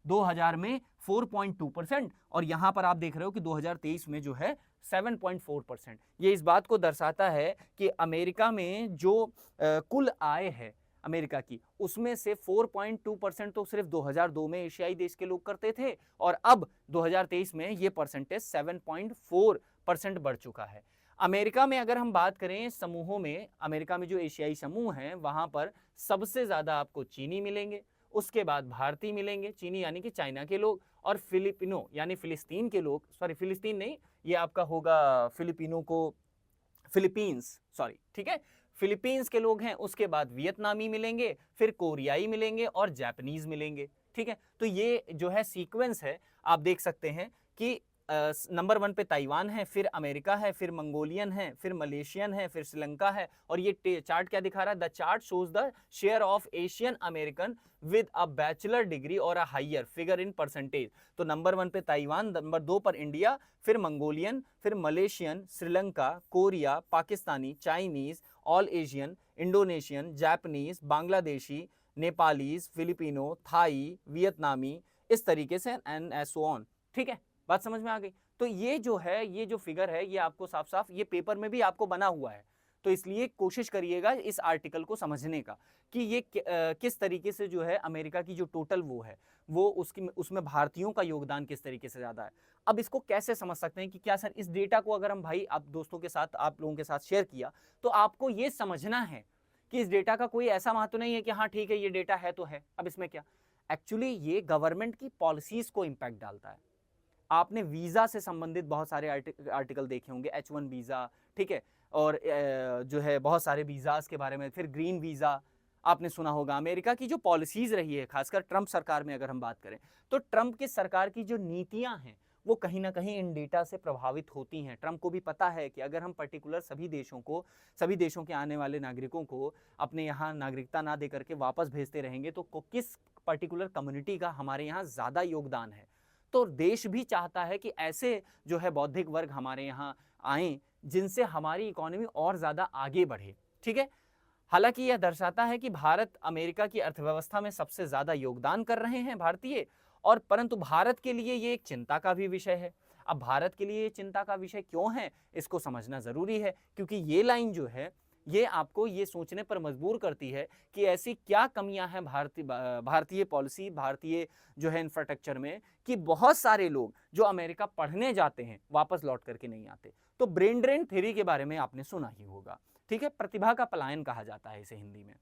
2000 में 4.2% और यहां पर आप देख रहे हो कि 2023 में जो है 7.4%। ये इस बात को दर्शाता है कि अमेरिका में जो कुल आय है अमेरिका की, उसमें से 4.2% तो सिर्फ 2002 में एशियाई देश के लोग करते थे और अब 2023 में ये परसेंटेज 7.4% बढ़ चुका है। अमेरिका में अगर हम बात करें समूहों में, अमेरिका में जो एशियाई समूह हैं वहां पर सबसे ज्यादा आपको चीनी मिलेंगे, उसके बाद भारतीय मिलेंगे, चीनी यानी कि चाइना के लोग, और फिलिपिनो यानी फिलिस्तीन के लोग, सॉरी फिलिस्तीन नहीं, ये आपका होगा फिलिपिनो को फिलीपींस, सॉरी, ठीक है, फिलीपींस के लोग हैं, उसके बाद वियतनामी मिलेंगे, फिर कोरियाई मिलेंगे और जापानीज मिलेंगे। ठीक है, तो ये जो है सीक्वेंस है, आप देख सकते हैं कि नंबर 1 पे ताइवान है, फिर अमेरिका है, फिर मंगोलियन है, फिर मलेशियन है, फिर श्रीलंका है। और ये चार्ट क्या दिखा रहा है? The chart shows the share of Asian American with a bachelor degree और a higher figure in percentage. तो नंबर 1 पे ताइवान, नंबर 2 पर इंडिया, फिर मंगोलियन, फिर Malaysian, Sri Lanka, Korea, Pakistani, Chinese, all Asian, Indonesian, Japanese, Bangladeshi, Nepalese, Filipino, Thai, वियतनामी, इस तरीके से एंड सो ऑन। ठीक है, बात समझ में आ गई? तो ये जो है, ये जो फिगर है, ये आपको साफ साफ ये पेपर में भी आपको बना हुआ है, तो इसलिए कोशिश करिएगा इस आर्टिकल को समझने का कि ये किस तरीके से जो है अमेरिका की जो टोटल वो है, वो उसमें भारतीयों का योगदान किस तरीके से ज्यादा है। अब इसको कैसे समझ सकते हैं कि क्या सर, इस डेटा को अगर हम भाई आप दोस्तों के साथ, आप लोगों के साथ शेयर किया, तो आपको ये समझना है कि इस डेटा का कोई ऐसा महत्व नहीं है कि हाँ ठीक है ये डेटा है तो है, अब इसमें क्या, एक्चुअली ये गवर्नमेंट की पॉलिसीज को इंपैक्ट डालता है। आपने वीजा से संबंधित बहुत सारे आर्टिकल देखे होंगे, H1 वीजा, ठीक है, और जो है बहुत सारे वीजास के बारे में, फिर ग्रीन वीजा आपने सुना होगा। अमेरिका की जो पॉलिसीज रही है, खासकर ट्रंप सरकार में अगर हम बात करें, तो ट्रंप की सरकार की जो नीतियां हैं वो कहीं ना कहीं इन डेटा से प्रभावित होती हैं। ट्रंप को भी पता है कि अगर हम पर्टिकुलर सभी देशों के आने वाले नागरिकों को अपने यहाँ नागरिकता ना दे करके वापस भेजते रहेंगे तो किस पर्टिकुलर कम्युनिटी का हमारे यहाँ ज़्यादा योगदान है। तो देश भी चाहता है कि ऐसे जो है बौद्धिक वर्ग हमारे यहाँ आए जिनसे हमारी इकोनॉमी और ज़्यादा आगे बढ़े। ठीक है, हालांकि यह दर्शाता है कि भारत अमेरिका की अर्थव्यवस्था में सबसे ज़्यादा योगदान कर रहे हैं भारतीय, और परंतु भारत के लिए ये एक चिंता का भी विषय है। अब भारत के लिए ये चिंता का विषय क्यों है, इसको समझना ज़रूरी है, क्योंकि ये लाइन जो है ये आपको ये सोचने पर मजबूर करती है कि ऐसी क्या कमियां हैं भारतीय पॉलिसी, भारतीय जो है इंफ्रास्ट्रक्चर में, कि बहुत सारे लोग जो अमेरिका पढ़ने जाते हैं वापस लौट करके नहीं आते। तो ब्रेन ड्रेन थ्योरी के बारे में आपने सुना ही होगा, ठीक है, प्रतिभा का पलायन कहा जाता है इसे हिंदी में।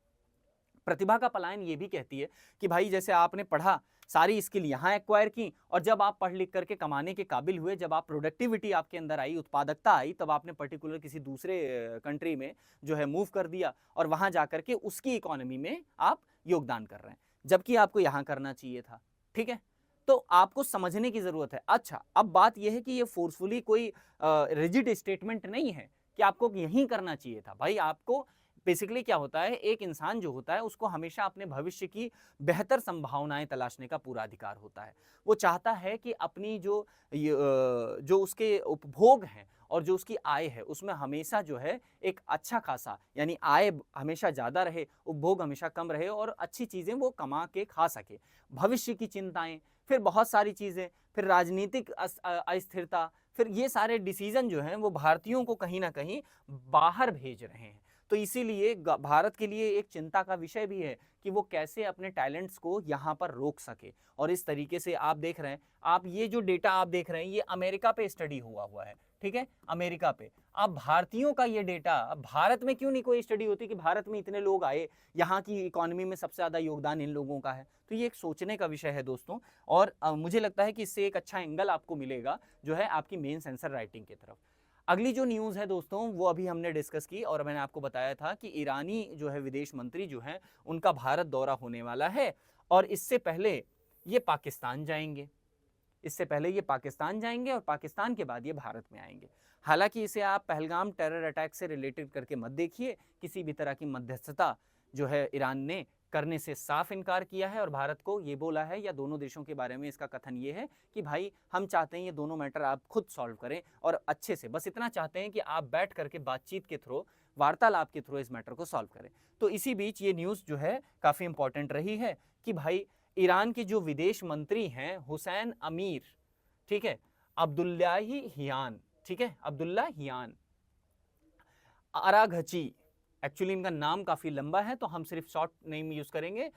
प्रतिभा का पलायन ये भी कहती है कि भाई जैसे आपने पढ़ा, सारी स्किल यहाँ एक्वायर की, और जब आप पढ़ लिख करके कमाने के काबिल हुए, जब आप प्रोडक्टिविटी आपके अंदर आई, उत्पादकता आई, तब आपने पर्टिकुलर किसी दूसरे कंट्री में जो है मूव कर दिया और वहाँ जा करके उसकी इकोनॉमी में आप योगदान कर रहे हैं, जबकि आपको यहाँ करना चाहिए था। ठीक है, तो आपको समझने की जरूरत है। अच्छा, अब बात यह है कि ये फोर्सफुली कोई रिजिड स्टेटमेंट नहीं है कि आपको यहीं करना चाहिए था। भाई आपको बेसिकली क्या होता है, एक इंसान जो होता है उसको हमेशा अपने भविष्य की बेहतर संभावनाएं तलाशने का पूरा अधिकार होता है। वो चाहता है कि अपनी जो उसके उपभोग हैं और जो उसकी आय है उसमें हमेशा जो है एक अच्छा खासा, यानी आय हमेशा ज़्यादा रहे, उपभोग हमेशा कम रहे और अच्छी चीज़ें वो कमा के खा सके। भविष्य की चिंताएं, फिर बहुत सारी चीज़ें, फिर राजनीतिक अस्थिरता, फिर ये सारे डिसीजन जो हैं वो भारतीयों को कहीं ना कहीं बाहर भेज रहे हैं। तो इसीलिए भारत के लिए एक चिंता का विषय भी है कि वो कैसे अपने टैलेंट्स को यहाँ पर रोक सके। और इस तरीके से आप देख रहे हैं, आप ये जो डेटा आप देख रहे हैं ये अमेरिका पे स्टडी हुआ है, ठीक है, अमेरिका पे। अब भारतीयों का ये डेटा, अब भारत में क्यों नहीं कोई स्टडी होती कि भारत में इतने लोग आए, यहाँ की इकोनॉमी में सबसे ज़्यादा योगदान इन लोगों का है। तो ये एक सोचने का विषय है दोस्तों, और मुझे लगता है कि इससे एक अच्छा एंगल आपको मिलेगा जो है आपकी मेंस आंसर राइटिंग की तरफ। अगली जो न्यूज़ है दोस्तों वो अभी हमने डिस्कस की, और मैंने आपको बताया था कि ईरानी जो है विदेश मंत्री जो हैं उनका भारत दौरा होने वाला है, और इससे पहले ये पाकिस्तान जाएंगे, और पाकिस्तान के बाद ये भारत में आएंगे। हालांकि इसे आप पहलगाम टेरर अटैक से रिलेटेड करके मत देखिए, किसी भी तरह की मध्यस्थता जो है ईरान ने करने से साफ इनकार किया है और भारत को ये बोला है, या दोनों देशों के बारे में इसका कथन ये है कि भाई हम चाहते हैं ये दोनों मैटर आप खुद सॉल्व करें, और अच्छे से, बस इतना चाहते हैं कि आप बैठ करके बातचीत के थ्रू वार्तालाप के थ्रू इस मैटर को सॉल्व करें। तो इसी बीच ये न्यूज़ जो है काफ़ी इंपॉर्टेंट रही है कि भाई ईरान के जो विदेश मंत्री हैं हुसैन अमीर, ठीक है, अब्दुल्लाही हियान, ठीक है, अब्दुल्ला हियान आराघची, एक्चुअली इनका नाम काफ़ी लंबा है तो हम सिर्फ शॉर्ट नेम यूज़ करेंगे।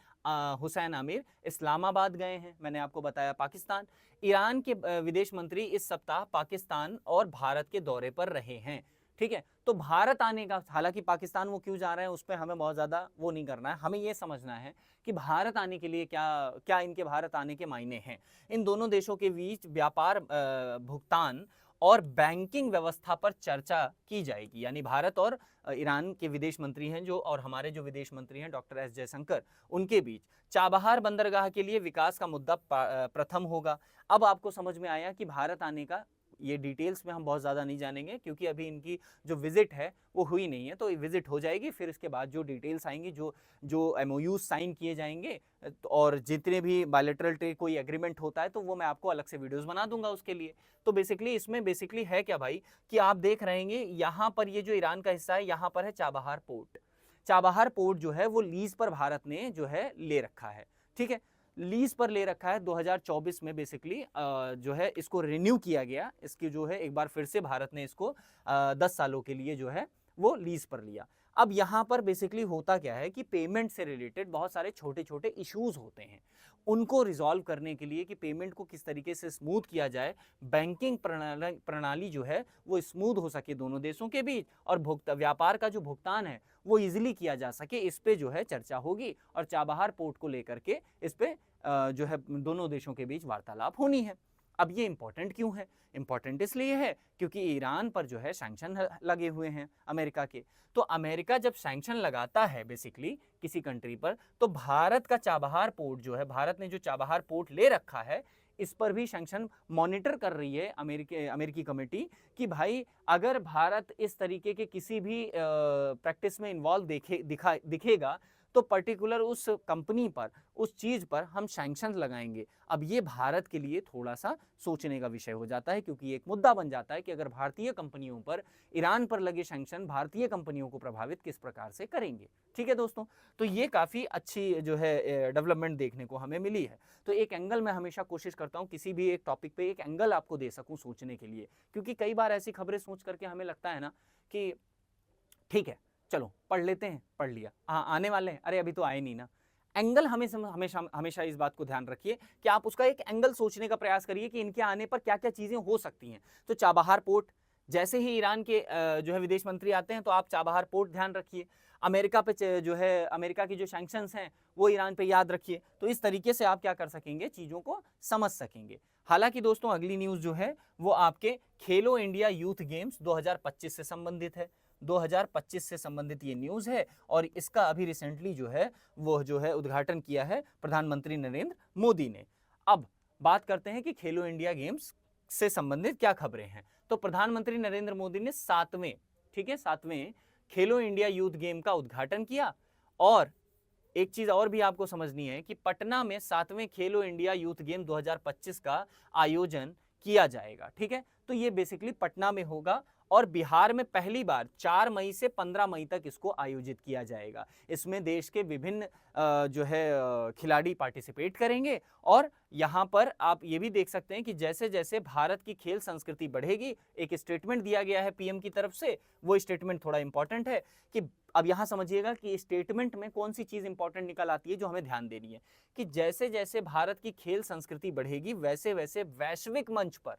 हुसैन आमिर इस्लामाबाद गए हैं, मैंने आपको बताया पाकिस्तान। ईरान के विदेश मंत्री इस सप्ताह पाकिस्तान और भारत के दौरे पर रहे हैं, ठीक है। तो भारत आने का, हालांकि पाकिस्तान वो क्यों जा रहे हैं उस पर हमें बहुत ज़्यादा वो नहीं करना है, हमें ये समझना है कि भारत आने के लिए क्या क्या इनके भारत आने के मायने हैं। इन दोनों देशों के बीच व्यापार, भुगतान और बैंकिंग व्यवस्था पर चर्चा की जाएगी। यानी भारत और ईरान के विदेश मंत्री हैं जो, और हमारे जो विदेश मंत्री हैं डॉक्टर एस जयशंकर, उनके बीच चाबहार बंदरगाह के लिए विकास का मुद्दा प्रथम होगा। अब आपको समझ में आया कि भारत आने का, ये डिटेल्स में हम बहुत ज़्यादा नहीं जानेंगे क्योंकि अभी इनकी जो विजिट है वो हुई नहीं है, तो विजिट हो जाएगी, फिर इसके बाद जो डिटेल्स आएंगी, जो जो एमओयू साइन किए जाएंगे और जितने भी बायलैटरल ट्रेड कोई एग्रीमेंट होता है तो वो मैं आपको अलग से वीडियोस बना दूंगा उसके लिए। तो बेसिकली इसमें बेसिकली है क्या भाई कि आप देख रहे हैं यहाँ पर ये जो ईरान का हिस्सा है, यहाँ पर है चाबहार पोर्ट। चाबहार पोर्ट जो है वो लीज पर भारत ने जो है ले रखा है, ठीक है, लीज पर ले रखा है। 2024 में बेसिकली जो है इसको रिन्यू किया गया, इसकी जो है एक बार फिर से भारत ने इसको 10 सालों के लिए जो है वो लीज पर लिया। अब यहाँ पर बेसिकली होता क्या है कि पेमेंट से रिलेटेड बहुत सारे छोटे छोटे इश्यूज होते हैं, उनको रिजॉल्व करने के लिए कि पेमेंट को किस तरीके से स्मूथ किया जाए, बैंकिंग प्रणाली जो है वो स्मूथ हो सके दोनों देशों के बीच, और व्यापार का जो भुगतान है वो इजीली किया जा सके, इस पे जो है चर्चा होगी और चाबहार पोर्ट को लेकर के इस पे जो है दोनों देशों के बीच वार्तालाप होनी है। अब ये इंपॉर्टेंट क्यों है? इंपॉर्टेंट इसलिए है क्योंकि ईरान पर जो है सैंक्शन लगे हुए हैं अमेरिका के। तो अमेरिका जब सैंक्शन लगाता है बेसिकली किसी कंट्री पर, तो भारत का चाबहार पोर्ट जो है, भारत ने जो चाबहार पोर्ट ले रखा है, इस पर भी सैंक्शन मॉनिटर कर रही है अमेरिकी कमेटी कि भाई अगर भारत इस तरीके के किसी भी प्रैक्टिस में इन्वॉल्व दिखेगा तो पर्टिकुलर उस कंपनी पर, उस चीज़ पर हम सैंक्शन लगाएंगे। अब ये भारत के लिए थोड़ा सा सोचने का विषय हो जाता है क्योंकि एक मुद्दा बन जाता है कि अगर भारतीय कंपनियों पर, ईरान पर लगे सैंक्शन भारतीय कंपनियों को प्रभावित किस प्रकार से करेंगे। ठीक है दोस्तों, तो ये काफ़ी अच्छी जो है डेवलपमेंट देखने को हमें मिली है। तो एक एंगल मैं हमेशा कोशिश करता हूँ किसी भी एक टॉपिक पे एक एंगल आपको दे सकूँ सोचने के लिए, क्योंकि कई बार ऐसी खबरें सोच करके हमें लगता है ना कि ठीक है चलो पढ़ लेते हैं, पढ़ लिया, हाँ आने वाले हैं, अरे अभी तो आए नहीं ना। एंगल हमेशा हमेशा इस बात को ध्यान रखिए कि आप उसका एक एंगल सोचने का प्रयास करिए कि इनके आने पर क्या क्या चीज़ें हो सकती हैं। तो चाबहार पोर्ट, जैसे ही ईरान के जो है विदेश मंत्री आते हैं तो आप चाबहार पोर्ट ध्यान रखिए। अमेरिका पे जो है, अमेरिका की जो सैंक्शंस हैं वो ईरान पे याद रखिए। तो इस तरीके से आप क्या कर सकेंगे, चीज़ों को समझ सकेंगे। हालांकि दोस्तों अगली न्यूज़ जो है वो आपके खेलो इंडिया यूथ गेम्स 2025 से संबंधित है। 2025 से संबंधित ये न्यूज़ है और इसका अभी रिसेंटली जो है वो जो है उद्घाटन किया है प्रधानमंत्री नरेंद्र मोदी ने। अब बात करते हैं कि खेलो इंडिया गेम्स से संबंधित क्या खबरें हैं। तो प्रधानमंत्री नरेंद्र मोदी ने 7वें, ठीक है, 7वें खेलो इंडिया यूथ गेम का उद्घाटन किया। और एक चीज और भी आपको समझनी है कि पटना में 7वें खेलो इंडिया यूथ गेम 2025 का आयोजन किया जाएगा। ठीक है, तो ये बेसिकली पटना में होगा और बिहार में पहली बार 4 मई से 15 मई तक इसको आयोजित किया जाएगा। इसमें देश के विभिन्न जो है खिलाड़ी पार्टिसिपेट करेंगे। और यहाँ पर आप ये भी देख सकते हैं कि जैसे जैसे भारत की खेल संस्कृति बढ़ेगी, एक स्टेटमेंट दिया गया है पीएम की तरफ से, वो स्टेटमेंट थोड़ा इंपॉर्टेंट है कि अब यहाँ समझिएगा कि स्टेटमेंट में कौन सी चीज़ इंपॉर्टेंट निकल आती है जो हमें ध्यान देनी है कि जैसे जैसे भारत की खेल संस्कृति बढ़ेगी वैसे वैसे वैश्विक मंच पर,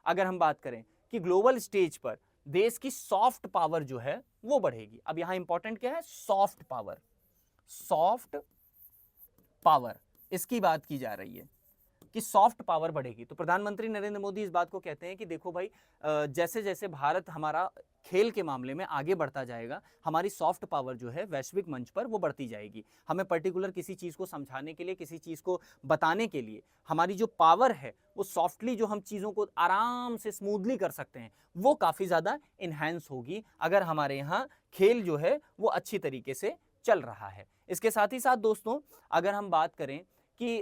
अगर हम बात करें कि ग्लोबल स्टेज पर देश की सॉफ्ट पावर जो है वो बढ़ेगी। अब यहां इंपॉर्टेंट क्या है, सॉफ्ट पावर, सॉफ्ट पावर, इसकी बात की जा रही है कि सॉफ्ट पावर बढ़ेगी। तो प्रधानमंत्री नरेंद्र मोदी इस बात को कहते हैं कि देखो भाई जैसे जैसे भारत हमारा खेल के मामले में आगे बढ़ता जाएगा, हमारी सॉफ्ट पावर जो है वैश्विक मंच पर वो बढ़ती जाएगी। हमें पर्टिकुलर किसी चीज़ को समझाने के लिए, किसी चीज़ को बताने के लिए हमारी जो पावर है वो सॉफ्टली, जो हम चीज़ों को आराम से स्मूथली कर सकते हैं, वो काफ़ी ज़्यादा इन्हेंस होगी अगर हमारे यहाँ खेल जो है वो अच्छी तरीके से चल रहा है। इसके साथ ही साथ दोस्तों अगर हम बात करें कि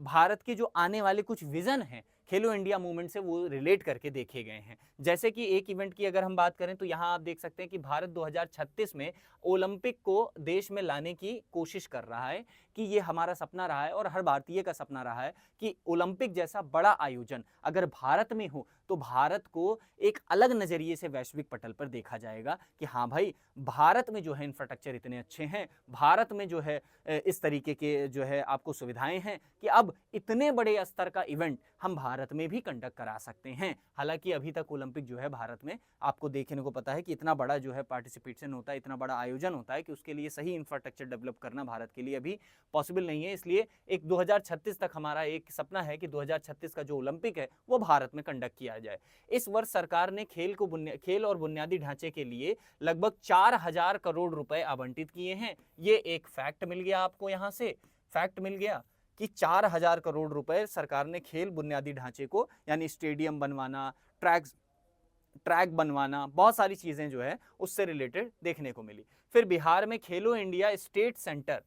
भारत के जो आने वाले कुछ विज़न हैं खेलो इंडिया मूवमेंट से वो रिलेट करके देखे गए हैं। जैसे कि एक इवेंट की अगर हम बात करें तो यहाँ आप देख सकते हैं कि भारत 2036 में ओलंपिक को देश में लाने की कोशिश कर रहा है, कि ये हमारा सपना रहा है और हर भारतीय का सपना रहा है कि ओलंपिक जैसा बड़ा आयोजन अगर भारत में हो तो भारत को एक अलग नजरिए से वैश्विक पटल पर देखा जाएगा कि हाँ भाई, भारत में जो है इंफ्रास्ट्रक्चर इतने अच्छे हैं, भारत में जो है इस तरीके के जो है आपको सुविधाएं हैं कि अब इतने बड़े स्तर का इवेंट हम भारत में भी कंडक्ट करा सकते हैं। हालांकि अभी तक ओलंपिक जो है भारत में आपको देखने को पता है कि इतना बड़ा जो है पार्टिसिपेशन होता है, इतना बड़ा आयोजन होता है कि उसके लिए सही इंफ्रास्ट्रक्चर डेवलप करना भारत के लिए अभी पॉसिबल नहीं है। इसलिए एक 2036 तक हमारा एक सपना है कि 2036 का जो ओलंपिक है वो भारत में कंडक्ट किया जाए। इस वर्ष सरकार ने खेल और बुनियादी ढांचे के लिए लगभग 4000 करोड़ रुपए आवंटित किए हैं। ये एक फैक्ट मिल गया आपको, यहां से फैक्ट मिल गया कि 4000 करोड़ रुपए सरकार ने खेल बुनियादी ढांचे को, यानी स्टेडियम बनवाना, ट्रैक बनवाना, बहुत सारी चीजें जो है उससे रिलेटेड देखने को मिली। फिर बिहार में खेलो इंडिया स्टेट सेंटर,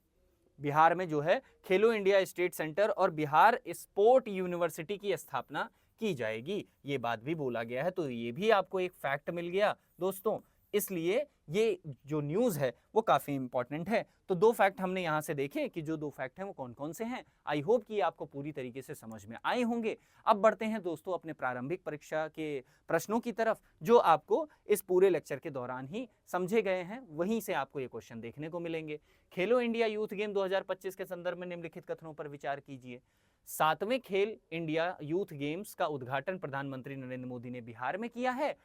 बिहार में जो है खेलो इंडिया स्टेट सेंटर और बिहार स्पोर्ट यूनिवर्सिटी की स्थापना की जाएगी, ये बात भी बोला गया है। तो ये भी आपको एक फैक्ट मिल गया दोस्तों। इसलिए ये जो न्यूज़ है वो काफ़ी इंपॉर्टेंट है। तो दो फैक्ट हमने यहाँ से देखे कि जो दो फैक्ट हैं वो कौन कौन से हैं। आई होप कि आपको पूरी तरीके से समझ में आए होंगे। अब बढ़ते हैं दोस्तों अपने प्रारंभिक परीक्षा के प्रश्नों की तरफ, जो आपको इस पूरे लेक्चर के दौरान ही समझे गए हैं, वहीं से आपको ये क्वेश्चन देखने को मिलेंगे। खेलो इंडिया यूथ गेम 2025 के संदर्भ में निम्नलिखित कथनों पर विचार कीजिए। 7वें खेल इंडिया यूथ गेम्स का उद्घाटन प्रधानमंत्री नरेंद्र मोदी ने बिहार में किया है।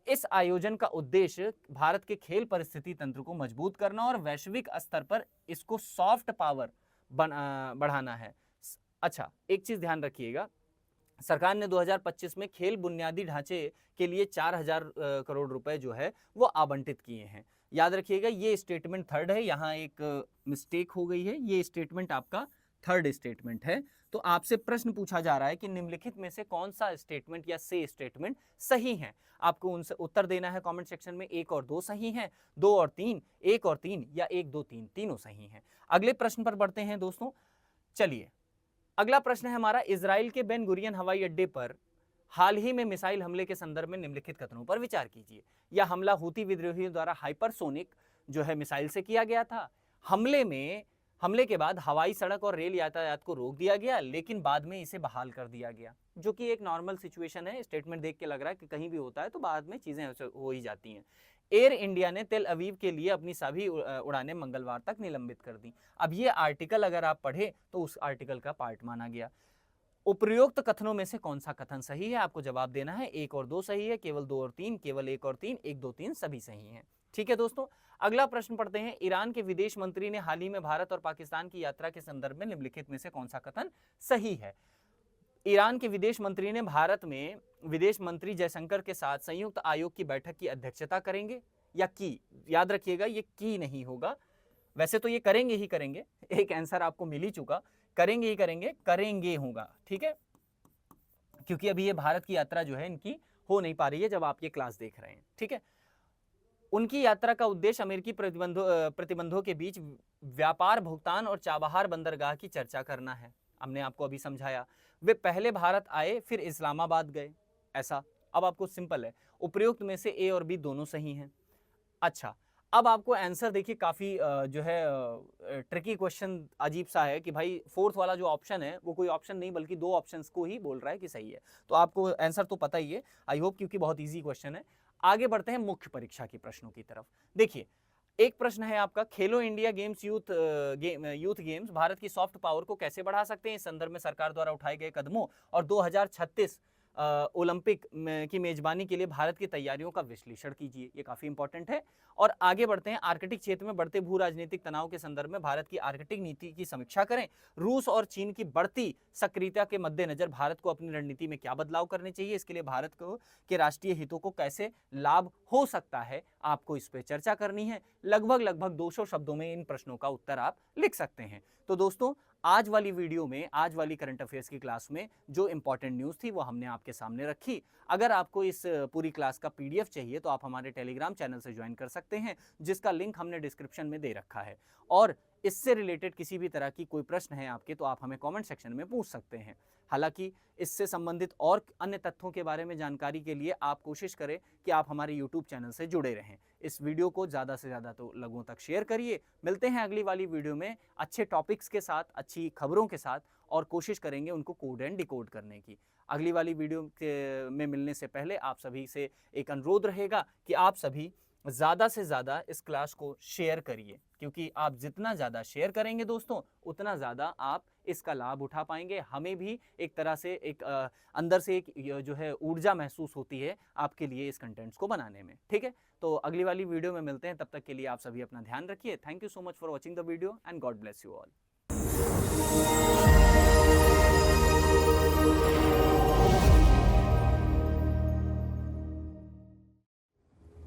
इस आयोजन का उद्देश्य भारत के खेल परिस्थिति तंत्र को मजबूत करना और वैश्विक स्तर पर इसको सॉफ्ट पावर बढ़ाना है। अच्छा, एक चीज ध्यान रखिएगा, सरकार ने 2025 में खेल बुनियादी ढांचे के लिए 4000 करोड़ रुपए जो है वो आवंटित किए हैं। याद रखिएगा ये स्टेटमेंट थर्ड है, यहाँ एक मिस्टेक हो गई है, ये स्टेटमेंट आपका थर्ड स्टेटमेंट है। तो आपसे प्रश्न पूछा जा रहा है कि निम्नलिखित में से कौन सा स्टेटमेंट या से स्टेटमेंट सही है। आपको उनसे उत्तर देना है कमेंट सेक्शन में। 1 और 2 सही हैं, 2 और 3, 1 और 3 या 1 2 3 तीनों सही हैं। अगले प्रश्न पर बढ़ते हैं दोस्तों। चलिए, अगला प्रश्न है हमारा, इजराइल के बेन गुरियन हवाई अड्डे पर हाल ही में मिसाइल हमले के संदर्भ में निम्नलिखित कथनों पर विचार कीजिए। यह हमला हूती विद्रोहियों द्वारा हाइपरसोनिक जो है मिसाइल से किया गया था। हमले के बाद हवाई, सड़क और रेल यातायात को रोक दिया गया, लेकिन बाद में इसे बहाल कर दिया गया, जो कि एक नॉर्मल सिचुएशन है। स्टेटमेंट देख के लग रहा है कि कहीं भी होता है तो बाद में चीजें हो ही जाती हैं। एयर इंडिया ने तेल अवीव के लिए अपनी सभी उड़ानें मंगलवार तक निलंबित कर दी। अब ये आर्टिकल अगर आप पढ़े तो उस आर्टिकल का पार्ट माना गया। उपरोक्त कथनों में से कौन सा कथन सही है, आपको जवाब देना है। 1 और 2 सही है, केवल 2 और 3, केवल 1 और 3, 1 2 3 सभी सही हैं। ठीक है दोस्तों, अगला प्रश्न पढ़ते हैं। ईरान के विदेश मंत्री ने हाल ही में भारत और पाकिस्तान की यात्रा के संदर्भ में निम्नलिखित में से कौन सा कथन सही है। ईरान के विदेश मंत्री ने भारत में विदेश मंत्री जयशंकर के साथ संयुक्त आयोग की बैठक की अध्यक्षता करेंगे या की। याद रखिएगा ये की नहीं होगा, वैसे तो ये करेंगे ही करेंगे, एक आंसर आपको मिल ही चुका, करेंगे ही करेंगे होगा। ठीक है, क्योंकि अभी ये भारत की यात्रा जो है इनकी हो नहीं पा रही है जब आप ये क्लास देख रहे हैं। ठीक है, उनकी यात्रा का उद्देश्य अमेरिकी प्रतिबंधों के बीच व्यापार, भुगतान और चाबहार बंदरगाह की चर्चा करना है। हमने आपको अभी समझाया। वे पहले भारत आए फिर इस्लामाबाद गए, ऐसा। अब आपको सिंपल है, उपयुक्त में से ए और बी दोनों सही हैं। अच्छा, अब आपको आंसर देखिए, काफी जो है ट्रिकी क्वेश्चन अजीब सा है कि भाई फोर्थ वाला जो ऑप्शन है वो कोई ऑप्शन नहीं बल्कि दो ऑप्शंस को ही बोल रहा है कि सही है। तो आपको आंसर तो पता ही है, आई होप, क्योंकि बहुत इजी क्वेश्चन है। आगे बढ़ते हैं मुख्य परीक्षा की प्रश्नों की तरफ। देखिए, एक प्रश्न है आपका, खेलो India games youth games Bharat की सॉफ्ट पावर को कैसे बढ़ा सकते हैं, इस संदर्भ में सरकार द्वारा उठाए गए कदमों और 2036 ओलंपिक की मेजबानी के लिए भारत की तैयारियों का विश्लेषण कीजिए। ये काफी इंपॉर्टेंट है। और आगे बढ़ते हैं, आर्कटिक क्षेत्र में बढ़ते भू राजनीतिक तनाव के संदर्भ में भारत की आर्कटिक नीति की समीक्षा करें। रूस और चीन की बढ़ती सक्रियता के मद्देनजर भारत को अपनी रणनीति में क्या बदलाव करने चाहिए, इसके लिए भारत को के राष्ट्रीय हितों को कैसे लाभ हो सकता है, आपको इस पर चर्चा करनी है। लगभग 200 शब्दों में इन प्रश्नों का उत्तर आप लिख सकते हैं। तो दोस्तों, आज वाली वीडियो में, आज वाली करंट अफेयर्स की क्लास में जो इंपॉर्टेंट न्यूज़ थी वो हमने आपके सामने रखी। अगर आपको इस पूरी क्लास का पीडीएफ चाहिए तो आप हमारे टेलीग्राम चैनल से ज्वाइन कर सकते हैं, जिसका लिंक हमने डिस्क्रिप्शन में दे रखा है। और इससे रिलेटेड किसी भी तरह की कोई प्रश्न है आपके तो आप हमें कमेंट सेक्शन में पूछ सकते हैं। हालांकि इससे संबंधित और अन्य तथ्यों के बारे में जानकारी के लिए आप कोशिश करें कि आप हमारे YouTube चैनल से जुड़े रहें। इस वीडियो को ज़्यादा से ज़्यादा तो लोगों तक शेयर करिए। मिलते हैं अगली वाली वीडियो में अच्छे टॉपिक्स के साथ, अच्छी खबरों के साथ, और कोशिश करेंगे उनको कोड एंड डिकोड करने की। अगली वाली वीडियो में मिलने से पहले आप सभी से एक अनुरोध रहेगा कि आप सभी ज़्यादा से ज़्यादा इस क्लास को शेयर करिए, क्योंकि आप जितना ज़्यादा शेयर करेंगे दोस्तों उतना ज़्यादा आप इसका लाभ उठा पाएंगे। हमें भी एक तरह से एक अंदर से एक जो है ऊर्जा महसूस होती है आपके लिए इस कंटेंट्स को बनाने में। ठीक है, तो अगली वाली वीडियो में मिलते हैं, तब तक के लिए आप सभी अपना ध्यान रखिए। Thank you so much for watching the video and God bless you all.